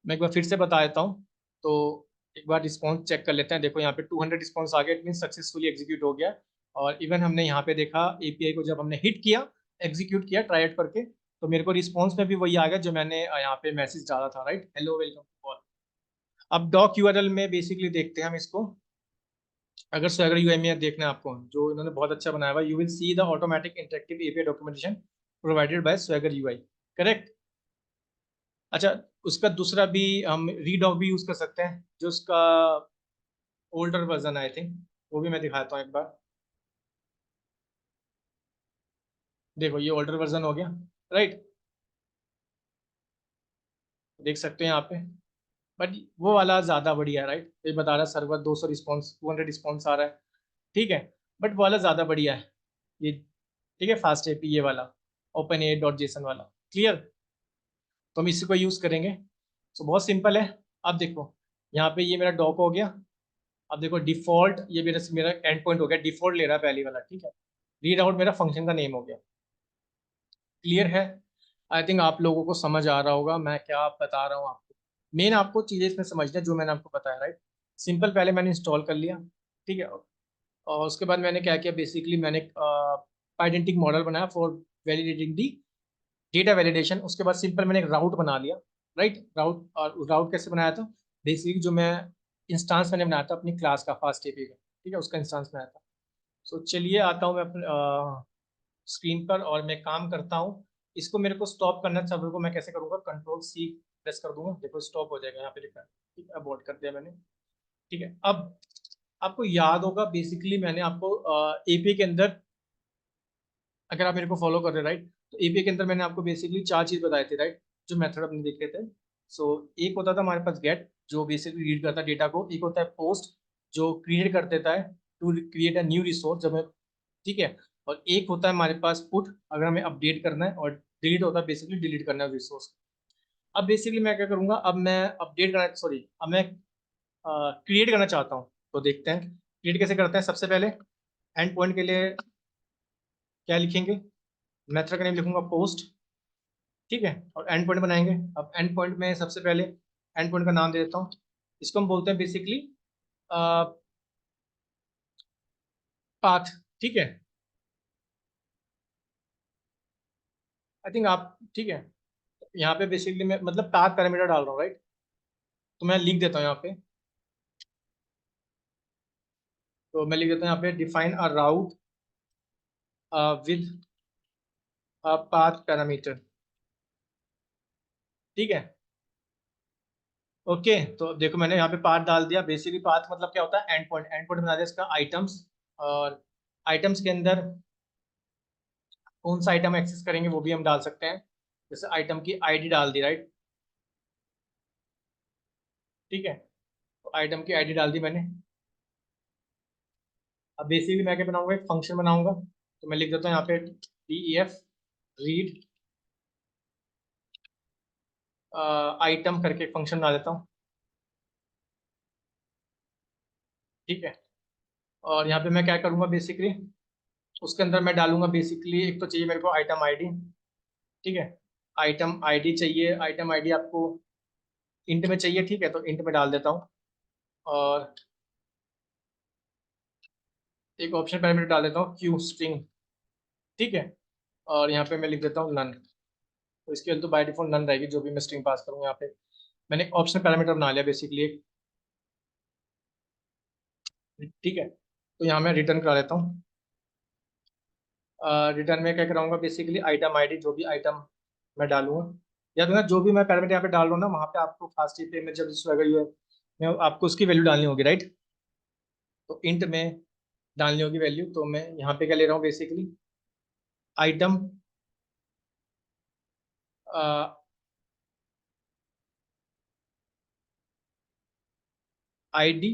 मैं एक बार फिर से बता देता हूँ। तो एक बार रिस्पॉन्स चेक कर लेते हैं। देखो यहाँ पे 200 रिस्पॉन्स आ गया, इट मीन सक्सेसफुली एग्जीक्यूट हो गया। और इवन हमने यहाँ पे देखा एपीआई को जब हमने हिट किया, एग्जीक्यूट किया ट्राई आउट करके, तो मेरे को रिस्पॉन्स में भी वही आ गया जो मैंने यहाँ पे मैसेज डाला था, right, hello welcome to all. अब डॉक यूआरएल में बेसिकली देखते हैं हम इसको। अगर स्वैगर यूआई देखना है आपको, जो इन्होंने बहुत अच्छा बनाया हुआ, you will see the automatic interactive API documentation provided by swagger UI. Correct. अच्छा, उसका दूसरा भी हम रीडॉक भी यूज कर सकते हैं, जो उसका ओल्डर वर्जन आई थिंक, वो भी मैं दिखाता हूँ एक बार। देखो ये ओल्डर वर्जन हो गया, राइट, देख सकते हैं यहाँ पे। बट वो वाला ज़्यादा बढ़िया है, राइट। ये बता रहा है सर्वर 200 रिस्पॉन्स 200 रिस्पॉन्स आ रहा है, ठीक है। बट वो वाला ज़्यादा बढ़िया है ये, ठीक है, फास्ट एपी ये वाला, ओपन ए डॉट जेसन वाला। क्लियर? तो हम इसी को यूज़ करेंगे। तो बहुत सिंपल है। अब देखो यहाँ पे ये मेरा डॉक हो गया। अब देखो डिफॉल्ट ये मेरा मेरा एंड पॉइंट हो गया, डिफॉल्ट ले रहा है पहली वाला, ठीक है। रीड आउट मेरा फंक्शन का नेम हो गया। क्लियर है? आई थिंक आप लोगों को समझ आ रहा होगा मैं क्या बता रहा हूँ आपको। मेन आपको चीज़ें इसमें समझना है जो मैंने आपको बताया, राइट। सिंपल, पहले मैंने इंस्टॉल कर लिया, ठीक है। और उसके बाद मैंने क्या किया, बेसिकली मैंने आइडेंटिक मॉडल बनाया for validating the data validation. उसके बाद सिंपल मैंने एक राउट बना लिया, राइट। राउट, और राउट कैसे बनाया था, बेसिकली जो मैं इंस्टांस मैंने बनाया था अपनी क्लास का फास्ट एपी का, ठीक है, उसका इंस्टांस बनाया था। सो चलिए आता हूँ मैं अपने स्क्रीन पर और मैं काम करता हूँ। इसको मेरे को स्टॉप करना, सर्वर को मैं कैसे करूँगा, कंट्रोल सी प्रेस कर दूंगा, देखो स्टॉप हो जाएगा यहाँ पे लिखा है, ठीक है, अबॉर्ट कर दिया मैंने। ठीक है, अब आपको याद होगा बेसिकली मैंने आपको एपीआई के अंदर, अगर आप मेरे को फॉलो कर रहे हैं, राइट, तो एपीआई के अंदर मैंने आपको बेसिकली 4 चीज बताए थे, राइट, जो मेथड अपने देख रहे थे। सो एक होता था हमारे पास गेट, जो बेसिकली रीड करता है डेटा को। एक होता है पोस्ट, जो क्रिएट कर देता है to create a new resource जब मैं, ठीक है। और एक होता है हमारे पास पुट, अगर हमें अपडेट करना है। और डिलीट होता है बेसिकली डिलीट करना है रिसोर्स। अब बेसिकली मैं क्या करूंगा, अब मैं अपडेट करना, सॉरी, अब मैं क्रिएट करना चाहता हूँ। तो देखते हैं क्रिएट कैसे करते हैं। सबसे पहले एंड पॉइंट के लिए क्या लिखेंगे, मेथड का नेम लिखूंगा पोस्ट, ठीक है, और एंड पॉइंट बनाएंगे। अब एंड पॉइंट में सबसे पहले एंड पॉइंट का नाम दे देता हूँ। इसको हम बोलते हैं बेसिकली पाथ, ठीक है। आई थिंक आप, ठीक है, यहाँ पे बेसिकली मैं मतलब पाथ पैरामीटर डाल रहा हूँ, राइट। तो मैं लिख देता हूँ यहाँ पे, तो मैं लिख देता हूँ यहाँ पे define a route with a path parameter, ठीक है। ओके, तो देखो मैंने यहाँ पे पाथ डाल दिया। बेसिकली पाथ मतलब क्या होता है, एंड पॉइंट। एंड पॉइंट बना दिया इसका आइटम्स, और आइटम्स के अंदर कौन सा आइटम एक्सेस करेंगे वो भी हम डाल सकते हैं। जैसे आइटम की आईडी डाल दी, राइट, ठीक है। तो आइटम की आईडी डाल दी मैंने। अब बेसिकली मैं क्या बनाऊंगा, एक फंक्शन बनाऊंगा। तो मैं लिख देता हूँ यहाँ पे def रीड आइटम करके एक फंक्शन बना देता हूँ, ठीक है। और यहाँ पे मैं क्या करूँगा बेसिकली, उसके अंदर मैं डालूंगा बेसिकली, एक तो चाहिए मेरे को आइटम आईडी, ठीक है। आइटम आईडी चाहिए, आइटम आईडी आपको इंट में चाहिए, ठीक है, तो इंट में डाल देता हूँ। और एक ऑप्शन पैरामीटर डाल देता हूँ क्यू स्ट्रिंग, ठीक है। और यहाँ पे मैं लिख देता हूँ नन। तो इसके लिए तो बाय डिफॉल्ट नन रहेगी जो भी मैं स्ट्रिंग पास करूँगा। यहाँ पे मैंने एक ऑप्शन पैरामीटर बना लिया बेसिकली एक, ठीक है। तो यहाँ मैं रिटर्न करा लेता हूँ। रिटर्न में क्या कराऊंगा बेसिकली आइटम आईडी, जो भी आइटम मैं डालूंगा, या तो ना जो भी मैं पैरामीटर यहाँ पे डाल रहा हूँ ना, वहाँ पे आपको फास्ट पे में जब स्वैगर यूआई में आपको उसकी वैल्यू डालनी होगी, राइट। तो इंट में डालनी होगी वैल्यू। तो मैं यहाँ पे क्या ले रहा हूँ बेसिकली, आइटम आईडी,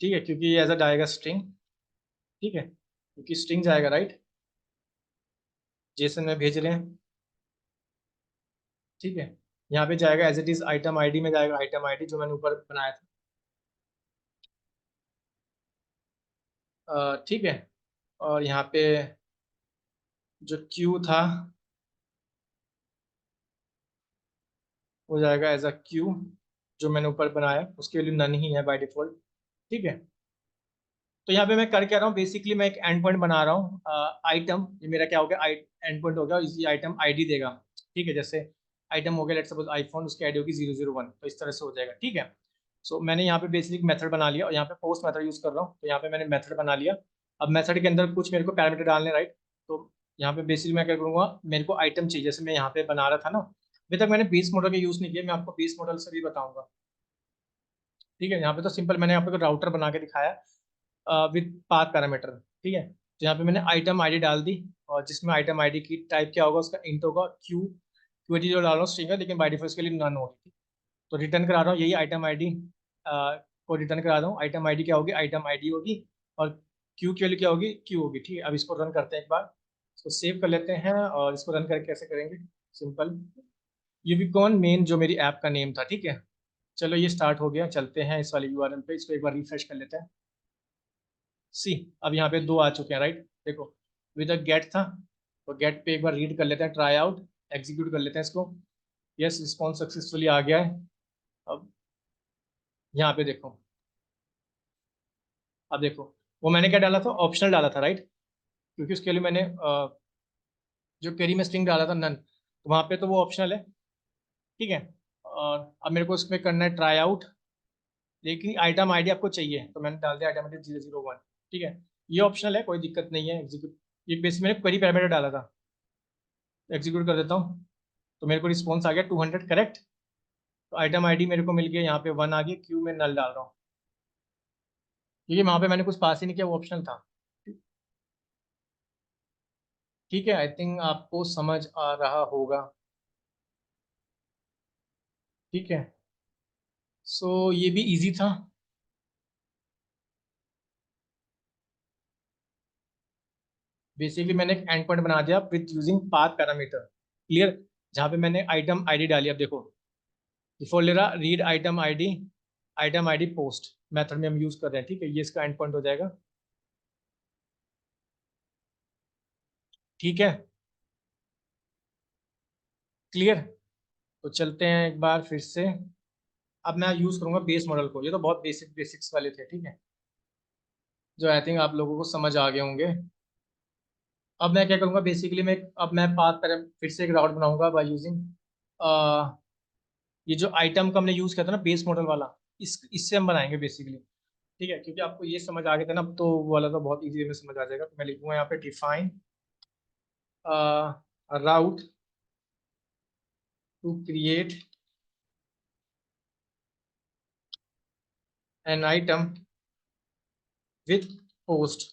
ठीक है, क्योंकि ये एज अ डायरेक्ट स्ट्रिंग, ठीक है। क्योंकि स्ट्रिंग जाएगा, राइट, जेसन में भेज रहे हैं, ठीक है। यहाँ पे जाएगा as it is item ID में जाएगा, आइटम आईडी जो मैंने ऊपर बनाया था, ठीक है। और यहाँ पे जो क्यू था वो जाएगा एज अ क्यू, जो मैंने ऊपर बनाया उसके लिए नन ही है बाय डिफॉल्ट, ठीक है। तो यहाँ पे मैं कर क्या रहा हूँ, बेसिकली मैं एक एंड पॉइंट बना रहा हूँ, आइटम, ये मेरा क्या हो गया, एंड पॉइंट हो गया, इसी आइटम आईडी देगा, ठीक है। जैसे आइटम हो गया लेट्स सपोज आईफोन, उसकी आईडी होगी 001, तो इस तरह से हो जाएगा, ठीक है। सो मैंने यहाँ पे बेसिक मेथड बना लिया और यहाँ पे पोस्ट मेथड यूज कर रहा हूँ, तो यहाँ पे मैंने मेथड बना लिया। अब मेथड के अंदर कुछ मेरे को पैरामीटर डालने, राइट। तो यहाँ पे बेसिकली मैं क्या करूँगा, मेरे को आइटम चाहिए, जैसे मैं यहाँ पे बना रहा था ना, अभी तक मैंने बेस मॉडल का यूज नहीं किया, मैं आपको बेस मॉडल से भी बताऊंगा, ठीक है। यहाँ पे तो सिंपल मैंने यहाँ पे राउटर बना के दिखाया विद पाथ पैरामीटर, ठीक है। तो यहाँ पे मैंने आइटम आईडी डाल दी, और जिसमें आइटम आईडी की टाइप क्या होगा, उसका इंट होगा क्यू, क्यूटी जो डाल रहा हूँ स्ट्रिंग है, लेकिन बाय डिफॉल्ट के लिए नन होगी। तो रिटर्न करा रहा हूँ यही आइटम आईडी को रिटर्न करा रहा हूँ, आइटम आईडी क्या होगी, आइटम आईडी होगी, और क्यू की वैल्यू क्या होगी, क्यू होगी, ठीक है। अब इसको रन करते हैं एक बार, इसको सेव कर लेते हैं और इसको रन करके कैसे करेंगे, सिंपल यूबिकॉन मेन जो मेरी ऐप का नेम था, ठीक है। चलो ये स्टार्ट हो गया, चलते हैं इस वाले यूआरएल पे, इसको एक बार रिफ्रेश कर लेते हैं। सी, अब यहाँ पे दो आ चुके हैं, राइट, देखो विद गेट था, तो गेट पे एक बार रीड कर लेते हैं, ट्राई आउट, एग्जीक्यूट कर लेते हैं इसको। यस, रिस्पॉन्स सक्सेसफुली आ गया है। अब यहाँ पे देखो, अब देखो वो मैंने क्या डाला था, ऑप्शनल डाला था, राइट, क्योंकि उसके लिए मैंने जो क्वेरी में स्ट्रिंग डाला था नन, तो वहाँ पे तो वो ऑप्शनल है, ठीक है। और अब मेरे को इसमें करना है ट्राई आउट, लेकिन आइटम आईडी आपको चाहिए, तो मैंने डाल दिया आइटम आईडी 001, ठीक है। ये ऑप्शनल है, कोई दिक्कत नहीं है, एग्जीक्यूट, ये बेसिक मैंने क्वेरी पैरामीटर डाला था, एग्जीक्यूट कर देता हूँ। तो मेरे को रिस्पॉन्स आ गया 200, करेक्ट। तो आइटम आईडी मेरे को मिल गया, यहाँ पे 1 आ गया, क्यू में नल डाल रहा हूँ, क्योंकि वहाँ पे मैंने कुछ पास ही नहीं किया, वो ऑप्शनल था, ठीक है। आई थिंक आपको समझ आ रहा होगा, ठीक है। सो ये भी इजी था। बेसिकली मैंने एक एंड पॉइंट बना दिया with using path parameter, clear, जहाँ पे मैंने आइटम आईडी डाली। अब देखो डिफॉल्ट ले रहा read item ID post method में हम यूज कर रहे हैं, ठीक है। ये इसका एंड पॉइंट हो जाएगा, ठीक है, क्लियर। तो चलते हैं एक बार फिर से, अब मैं यूज करूंगा बेस मॉडल को, ये तो बहुत बेसिक्स वाले थे, ठीक है, जो आई थिंक आप लोगों को समझ आ गए होंगे। अब मैं क्या करूंगा, बेसिकली मैं पाथ पर फिर से एक राउट बनाऊंगा बाय यूजिंग ये जो आइटम का हमने यूज किया था ना बेस मॉडल वाला, इससे हम बनाएंगे बेसिकली, ठीक है। क्योंकि आपको ये समझ आ गया था ना, तो वो वाला तो बहुत इजी में समझ आ जाएगा। तो मैं लिखूंगा यहाँ पे define route to create an item with post,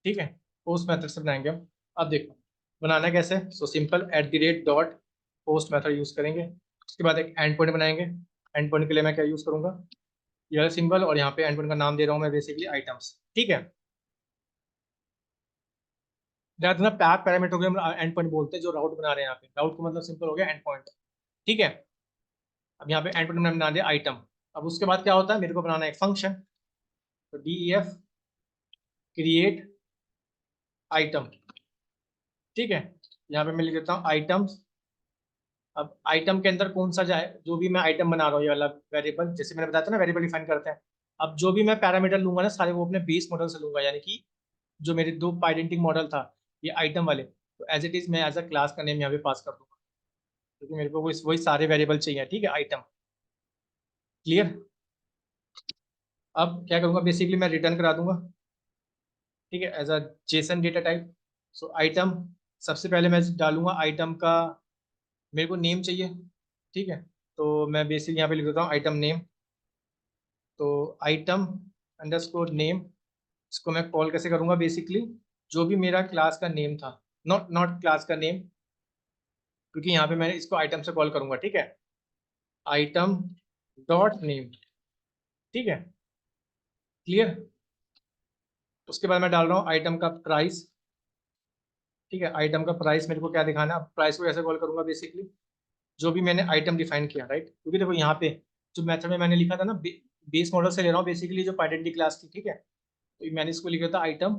ठीक है। पोस्ट मेथड से बनाएंगे हम। अब देखो बनाना कैसे, so simple @dot post method use करेंगे, उसके बाद एक एंड पॉइंट बनाएंगे। एंड पॉइंट के लिए मैं क्या यूज करूंगा, ये वाला सिंबल, और यहाँ पे एंड पॉइंट का नाम दे रहा हूँ मैं बेसिकली आइटम्स, ठीक है। ध्यान देना पैथ पैरामीटर को हम एंड पॉइंट बोलते हैं, जो राउट बना रहे हैं यहाँ पे, राउट का मतलब सिंपल हो गया एंड पॉइंट, ठीक है। अब यहाँ पे एंड पॉइंट मैंने बना दिया आइटम। अब उसके बाद क्या होता है, मेरे को बनाना है एक फंक्शन, तो DEF क्रिएट आइटम, ठीक है। यहाँ पे मैं लिख देता हूँ आइटम्स। अब आइटम के अंदर कौन सा जाए, जो भी मैं आइटम बना रहा हूँ ये वाला वेरिएबल, जैसे मैंने बताया था ना वेरिएबल डिफाइन करते हैं। अब जो भी मैं पैरामीटर लूंगा ना सारे, वो अपने बेस मॉडल से लूंगा, यानी कि जो मेरे दो आइडेंटिटी मॉडल था ये आइटम वाले, तो एज इट इज मैं एज अ क्लास का नेम यहाँ पे पास कर दूंगा, क्योंकि मेरे को वही सारे वेरिएबल चाहिए, ठीक है, आइटम, क्लियर। अब क्या करूंगा, बेसिकली मैं रिटर्न करा दूंगा, ठीक है, as a JSON data type. So item, सबसे पहले मैं डालूंगा आइटम का, मेरे को नेम चाहिए, ठीक है। तो मैं बेसिक यहाँ पे लिख देता हूँ आइटम नेम, तो आइटम अंडरस्कोर नेम, इसको मैं कॉल कैसे करूंगा, बेसिकली जो भी मेरा क्लास का नेम था, नॉट नॉट क्लास का नेम, क्योंकि यहाँ पे मैंने इसको आइटम से कॉल करूंगा, ठीक है, आइटम डॉट नेम, ठीक है, क्लियर। उसके बाद मैं डाल रहा हूँ आइटम का प्राइस। ठीक है, आइटम का प्राइस मेरे को क्या दिखाना है, अब प्राइस को कैसे कॉल करूंगा, बेसिकली जो भी मैंने आइटम डिफाइन किया, राइट, क्योंकि देखो यहाँ पे जो मेथड में मैंने लिखा था ना, बेस मॉडल से ले रहा हूँ बेसिकली, जो आइडेंटिटी क्लास थी, ठीक है, तो मैंने इसको लिखा था आइटम।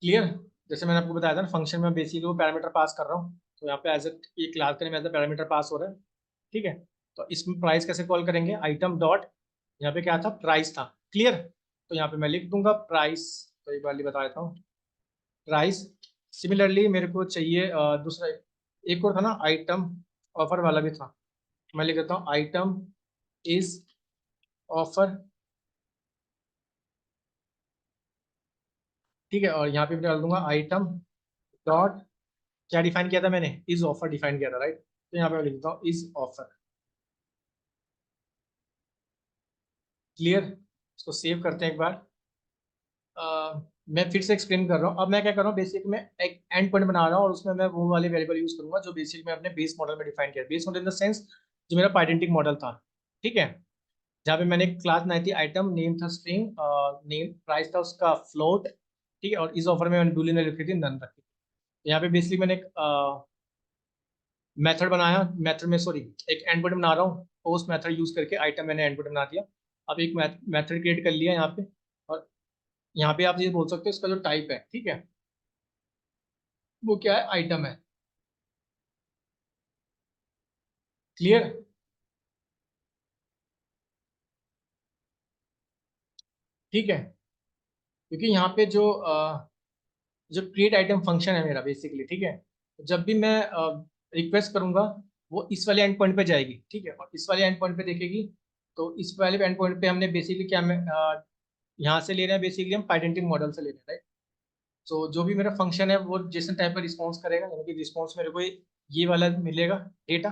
क्लियर। जैसे मैंने आपको बताया था ना, फंक्शन में बेसिकली वो पैरामीटर पास कर रहा हूँ, तो यहाँ पे एज ये क्लास के एज ए पैरामीटर पास हो रहा है। ठीक है, तो इसमें प्राइस कैसे कॉल करेंगे, आइटम डॉट, यहाँ पे क्या था, प्राइस था। क्लियर। तो यहाँ पे मैं लिख दूंगा प्राइस, तो एक बार बता देता हूँ, प्राइस। सिमिलरली मेरे को चाहिए दूसरा, एक और था ना आइटम, ऑफर वाला भी था, मैं लिख देता हूँ आइटम इज ऑफर। ठीक है, और यहाँ पे मैं डाल दूंगा आइटम डॉट, क्या डिफाइन किया था मैंने, इज ऑफर डिफाइन किया था, राइट, तो यहाँ पे मैं लिख देता हूँ इज ऑफर। क्लियर। इसको सेव करते हैं एक बार। मैं फिर से एक्सप्लेन कर रहा हूँ, अब मैं क्या कर रहा हूँ, बेसिक में एक एंड पॉइंट बना रहा हूँ और उसमें मैं वो वाले वेरिएबल यूज करूंगा जो बेसिक में अपने बेस मॉडल में डिफाइन किया, base model in the sense जो मेरा पाइडेंटिक मॉडल था। ठीक है, जहाँ पे मैंने क्लास बनाई थी, आइटम नेम था स्ट्रिंग, नेम प्राइस था उसका फ्लोट। ठीक है, और इस ऑफर में मैंने बूलियन लिखी थी, नन रखी थी। यहाँ पे बेसिकली मैंने एक मेथड बनाया, मेथड में सॉरी एक एंडपोइंट बना रहा हूँ, पोस्ट मेथड यूज करके आइटम मैंने एंडपोइंट बना दिया। अब एक मेथड क्रिएट कर लिया यहाँ पे, और यहाँ पे आप ये बोल सकते हो इसका जो टाइप है, ठीक है, वो क्या है, आइटम है। क्लियर। ठीक है, क्योंकि यहाँ पे जो क्रिएट आइटम फंक्शन है मेरा बेसिकली, ठीक है, जब भी मैं रिक्वेस्ट करूंगा वो इस वाले एंड पॉइंट पे जाएगी। ठीक है, और इस वाले एंड पॉइंट पे देखेगी, तो इस वाले एंड पॉइंट पे हमने बेसिकली क्या, मैं यहाँ से ले रहे हैं, बेसिकली हम आइडेंटिटी मॉडल से ले रहे हैं, राइट। तो जो भी मेरा फंक्शन है वो जेसन टाइप का रिस्पॉन्स करेगा, यानी कि रिस्पॉन्स मेरे को ये वाला मिलेगा डेटा,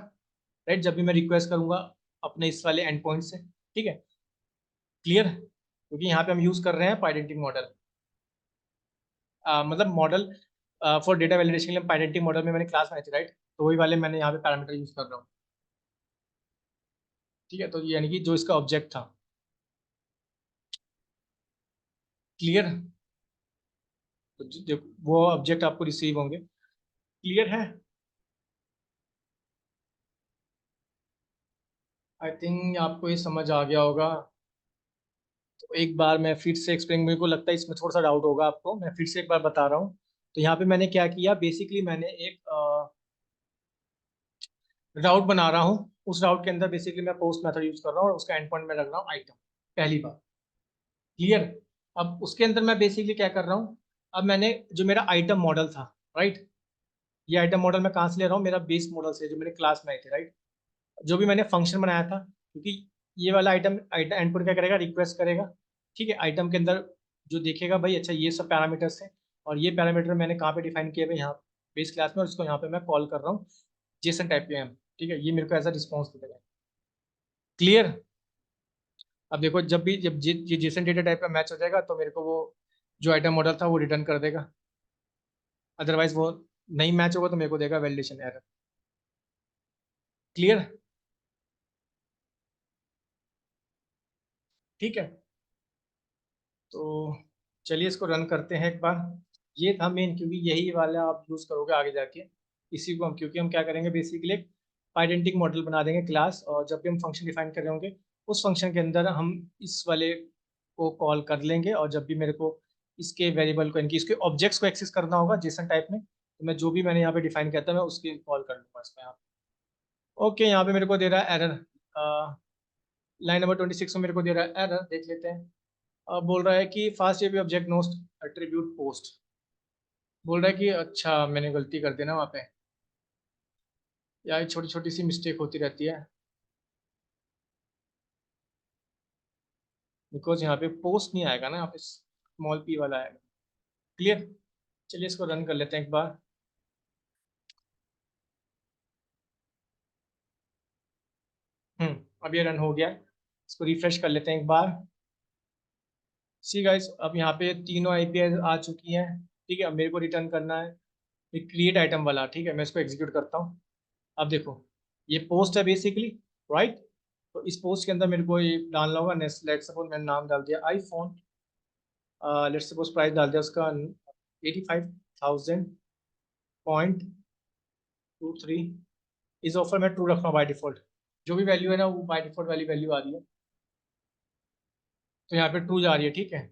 राइट, जब भी मैं रिक्वेस्ट करूंगा अपने इस वाले एंड पॉइंट से। ठीक है। क्लियर, क्योंकि यहाँ पे हम यूज कर रहे हैं आइडेंटिटी मॉडल, मतलब मॉडल फॉर डेटा वैलिडेशन के लिए आइडेंटिटी मॉडल में मैंने क्लास बनाई थी, राइट, तो वही वाले मैंने यहाँ पे पैरामीटर यूज कर रहा हूँ। ठीक है, तो ये यानी कि जो इसका ऑब्जेक्ट था। क्लियर, तो वो ऑब्जेक्ट आपको रिसीव होंगे। क्लियर है। आई थिंक आपको ये समझ आ गया होगा। तो एक बार मैं फिर से एक्सप्लेन, मेरे को लगता है इसमें थोड़ा सा डाउट होगा आपको, मैं फिर से एक बार बता रहा हूँ। तो यहाँ पे मैंने क्या किया, बेसिकली मैंने एक राउट बना रहा हूँ, उस राउट के अंदर बेसिकली मैं पोस्ट मेथड यूज कर रहा हूँ और उसका एंड पॉइंट में रख रहा हूँ आइटम, पहली बार। क्लियर। अब उसके अंदर मैं बेसिकली क्या कर रहा हूँ, अब मैंने जो मेरा आइटम मॉडल था, राइट, ये आइटम मॉडल मैं कहाँ से ले रहा हूँ, मेरा बेस मॉडल से जो मैंने क्लास में आए थे, राइट, जो भी मैंने फंक्शन बनाया था, क्योंकि ये वाला आइटम आइटम एंडपोर्ट क्या करेगा, रिक्वेस्ट करेगा। ठीक है, आइटम के अंदर जो देखेगा भाई, अच्छा ये सब पैरामीटर्स हैं, और ये पैरामीटर मैंने कहाँ पे डिफाइन किया भाई, यहाँ बेस क्लास में, और इसको यहाँ पे मैं कॉल कर रहा हूँ जेसन टाइप के हैं। ठीक है, ये मेरे को एज अ रिस्पॉन्स देगा। क्लियर। अब देखो, जब ये जेसन डेटा टाइप का मैच हो जाएगा तो मेरे को वो जो आइटम मॉडल था वो रिटर्न कर देगा, अदरवाइज वो नहीं मैच होगा तो मेरे को देगा वैलिडेशन एरर। क्लियर। ठीक है, तो चलिए इसको रन करते हैं एक बार। ये था मेन, क्योंकि यही वाला आप यूज करोगे आगे जाके, इसी को हम, क्योंकि हम क्या करेंगे बेसिकली एक आइडेंटिक मॉडल बना देंगे क्लास, और जब भी हम फंक्शन डिफाइन कर रहे होंगे उस फंक्शन के अंदर हम इस वाले को कॉल कर लेंगे, और जब भी मेरे को इसके वेरिएबल को, इनकी इसके ऑब्जेक्ट्स को एक्सेस करना होगा जेसन टाइप में, तो मैं जो भी मैंने यहाँ पे डिफाइन किया था मैं उसकी कॉल कर लूंगा इसमें यहाँ पे। ओके, यहाँ पे मेरे को दे रहा है एरर, लाइन नंबर 26 में मेरे को दे रहा है एरर, देख लेते हैं। अब बोल रहा है कि फास्ट एपी ऑब्जेक्ट नोस्ट एट्रीब्यूट पोस्ट, बोल रहा है कि अच्छा मैंने गलती कर दी ना वहाँ पे, यार छोटी छोटी सी मिस्टेक होती रहती है, बिकॉज यहाँ पे पोस्ट नहीं आएगा ना, यहाँ पे स्मॉल पी वाला आएगा। क्लियर। चलिए इसको रन कर लेते हैं एक बार। अब ये रन हो गया, इसको रिफ्रेश कर लेते हैं एक बार। सी गाइस, अब यहाँ पे तीनों आईपीआई आ चुकी हैं। ठीक है, अब मेरे को रिटर्न करना है एक क्रिएट आइटम वाला। ठीक है, मैं इसको एग्जीक्यूट करता हूँ। अब देखो, ये पोस्ट है बेसिकली, राइट, तो इस पोस्ट के अंदर मेरे को ये डालना होगा। लेट्स सपोज मैंने नाम डाल दिया आईफोन, लेट्स सपोज प्राइस डाल दिया उसका 85,000.23। इस ऑफर में ट्रू रखना बाय डिफॉल्ट, जो भी वैल्यू है ना वो बाय डिफॉल्ट वाली वैल्यू आ रही है, तो यहाँ पे ट्रू जा रही है, ठीक है।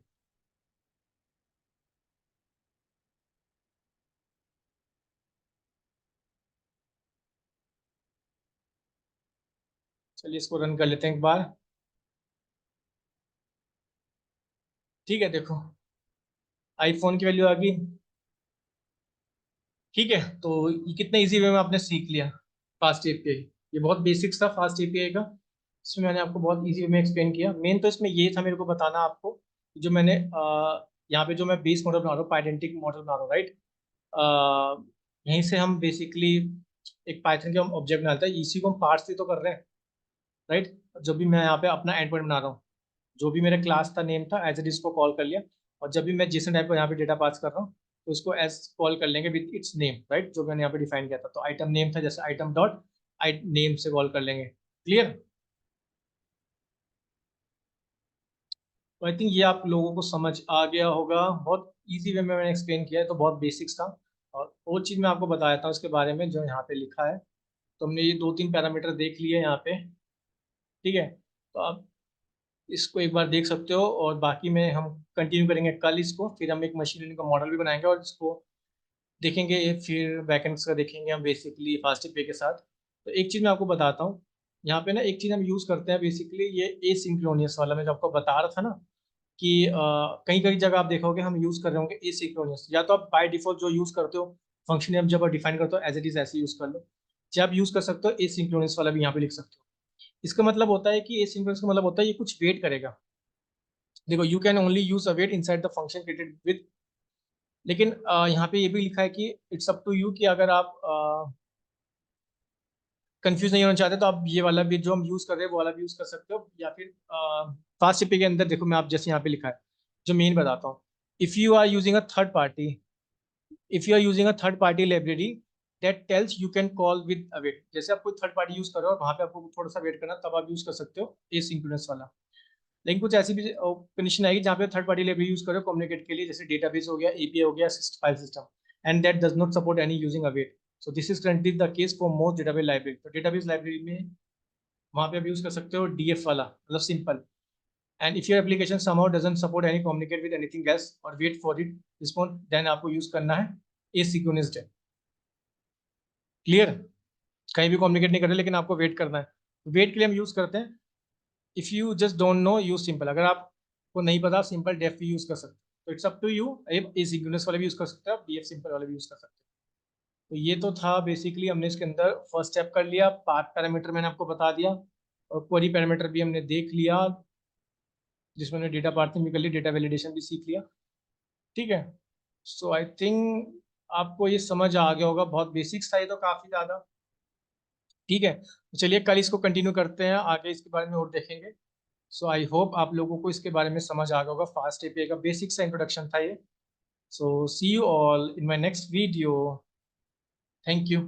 चलिए इसको रन कर लेते हैं एक बार। ठीक है, देखो आईफोन की वैल्यू आ गई। ठीक है, तो ये कितने इजी वे में आपने सीख लिया फास्ट एपीआई। ये बहुत बेसिक्स था फास्ट एपीआई का, इसमें मैंने आपको बहुत इजी वे में एक्सप्लेन किया। मेन तो इसमें ये था मेरे को बताना आपको, जो मैंने यहाँ पे जो मैं बेस मॉडल बना रहा हूँ, पाइडेंटिक मॉडल बना रहा हूँ, राइट। यहीं से हम बेसिकली एक पाइथन के हम ऑब्जेक्ट बनाते हैं, इसी को हम पार्स से तो कर रहे हैं, राइट। जब भी मैं यहाँ पे अपना एंड पॉइंट बना रहा हूँ, जो भी मेरा क्लास था नेम था एज इट इज को कॉल कर लिया, और जब भी मैं जेसन टाइप का यहाँ पे डेटा पास कर रहा हूँ तो उसको एज कॉल कर लेंगे विद इट्स नेम, राइट, जो मैंने यहाँ पे डिफाइन किया था। तो आइटम नेम था, जैसे आइटम डॉट आई नेम से कॉल कर लेंगे। क्लियर। तो आई थिंक ये आप लोगों को समझ आ गया होगा, बहुत इजी वे में मैंने एक्सप्लेन किया है, तो बहुत बेसिक्स था। और चीज़ मैं आपको बताया था उसके बारे में जो यहाँ पे लिखा है। तो हमने ये दो तीन पैरामीटर देख लिए यहाँ पे, ठीक है। तो आप इसको एक बार देख सकते हो, और बाकी में हम कंटिन्यू करेंगे कल इसको, फिर हम एक मशीन लर्निंग का मॉडल भी बनाएंगे और इसको देखेंगे, फिर बैकएंड्स का देखेंगे हम बेसिकली फास्ट पे के साथ। तो एक चीज़ मैं आपको बताता हूँ, यहाँ पे ना एक चीज़ हम यूज़ करते हैं बेसिकली, ये एसिंक्रोनियस वाला मैं जो आपको बता रहा था ना, कि कई कई जगह आप देखोगे हम यूज़ कर रहे होंगे एसिंक्रोनियस, या तो आप बाय डिफॉल्ट जो यूज़ करते हो फंक्शन आप जब डिफाइन करते हो एज इट इज ऐसे यूज़ कर लो, जब आप यूज़ कर सकते हो एसिंक्रोनियस वाला भी यहाँ पे लिख सकते हो। इसका मतलब होता है कि एसिंक्रोनस का मतलब होता है ये कुछ वेट करेगा। देखो you can only use await inside the function created with, लेकिन यहाँ पे ये भी लिखा है कि इट्स अप टू यू, कि अगर आप कंफ्यूज नहीं होना चाहते तो आप ये वाला भी जो हम यूज कर रहे हैं वो वाला भी यूज कर सकते हो, या फिर फास्ट शिपिंग के अंदर देखो मैं आप जैसे यहाँ पे लिखा है, जो मेन बताता हूँ। If you are using a third party, if you are using a third party library that tells you can call with await, जैसे आप कोई थर्ड पार्टी यूज कर रहे हो और वहाँ पे आपको थोड़ा सा वेट करना, तब आप यूज कर सकते हो एसिंक्रोनस वाला। लेकिन कुछ ऐसी भी कंडीशन आएगी जहाँ पे थर्ड पार्टी लाइब्रेरी यूज करो कम्युनिकेट के लिए, जैसे डेटाबेस हो गया, एपीआई हो गया, file system, and that does not support any using await. So this is currently the case for most database library. तो डेटाबेस लाइब्रेरी में वहाँ पे आप यूज कर सकते हो डीएफ वाला, मतलब simple. And if your application somehow doesn't support any communicate with anything else और wait for it respond, then आपको यूज करना है एसिंक्रोनस। क्लियर। कहीं भी कम्युनिकेट नहीं कर रहे लेकिन आपको वेट करना है, वेट के लिए हम यूज करते हैं। If you just don't know use simple, अगर आपको नहीं पता सिंपल डेफ भी यूज कर सकते हो, तो it's up to you. Asynchronous वाले भी यूज कर सकते हो, आप डीएफ सिंपल वाले भी यूज कर सकते हो। तो ये तो था बेसिकली, हमने इसके अंदर फर्स्ट स्टेप कर लिया, पाथ पैरामीटर मैंने आपको बता दिया, और क्वेरी पैरामीटर भी हमने देख लिया, जिसमें हमने डेटा पार्सिंग भी कर लिया, डेटा वैलिडेशन भी सीख लिया। ठीक है, सो आई थिंक आपको ये समझ आ गया होगा, बहुत बेसिक्स था ये तो काफी ज्यादा। ठीक है, तो चलिए कल इसको कंटिन्यू करते हैं, आगे इसके बारे में और देखेंगे। सो आई होप आप लोगों को इसके बारे में समझ आ गया होगा, फास्ट एपीआई का बेसिक सा इंट्रोडक्शन था ये। So see you all in my next video. Thank you.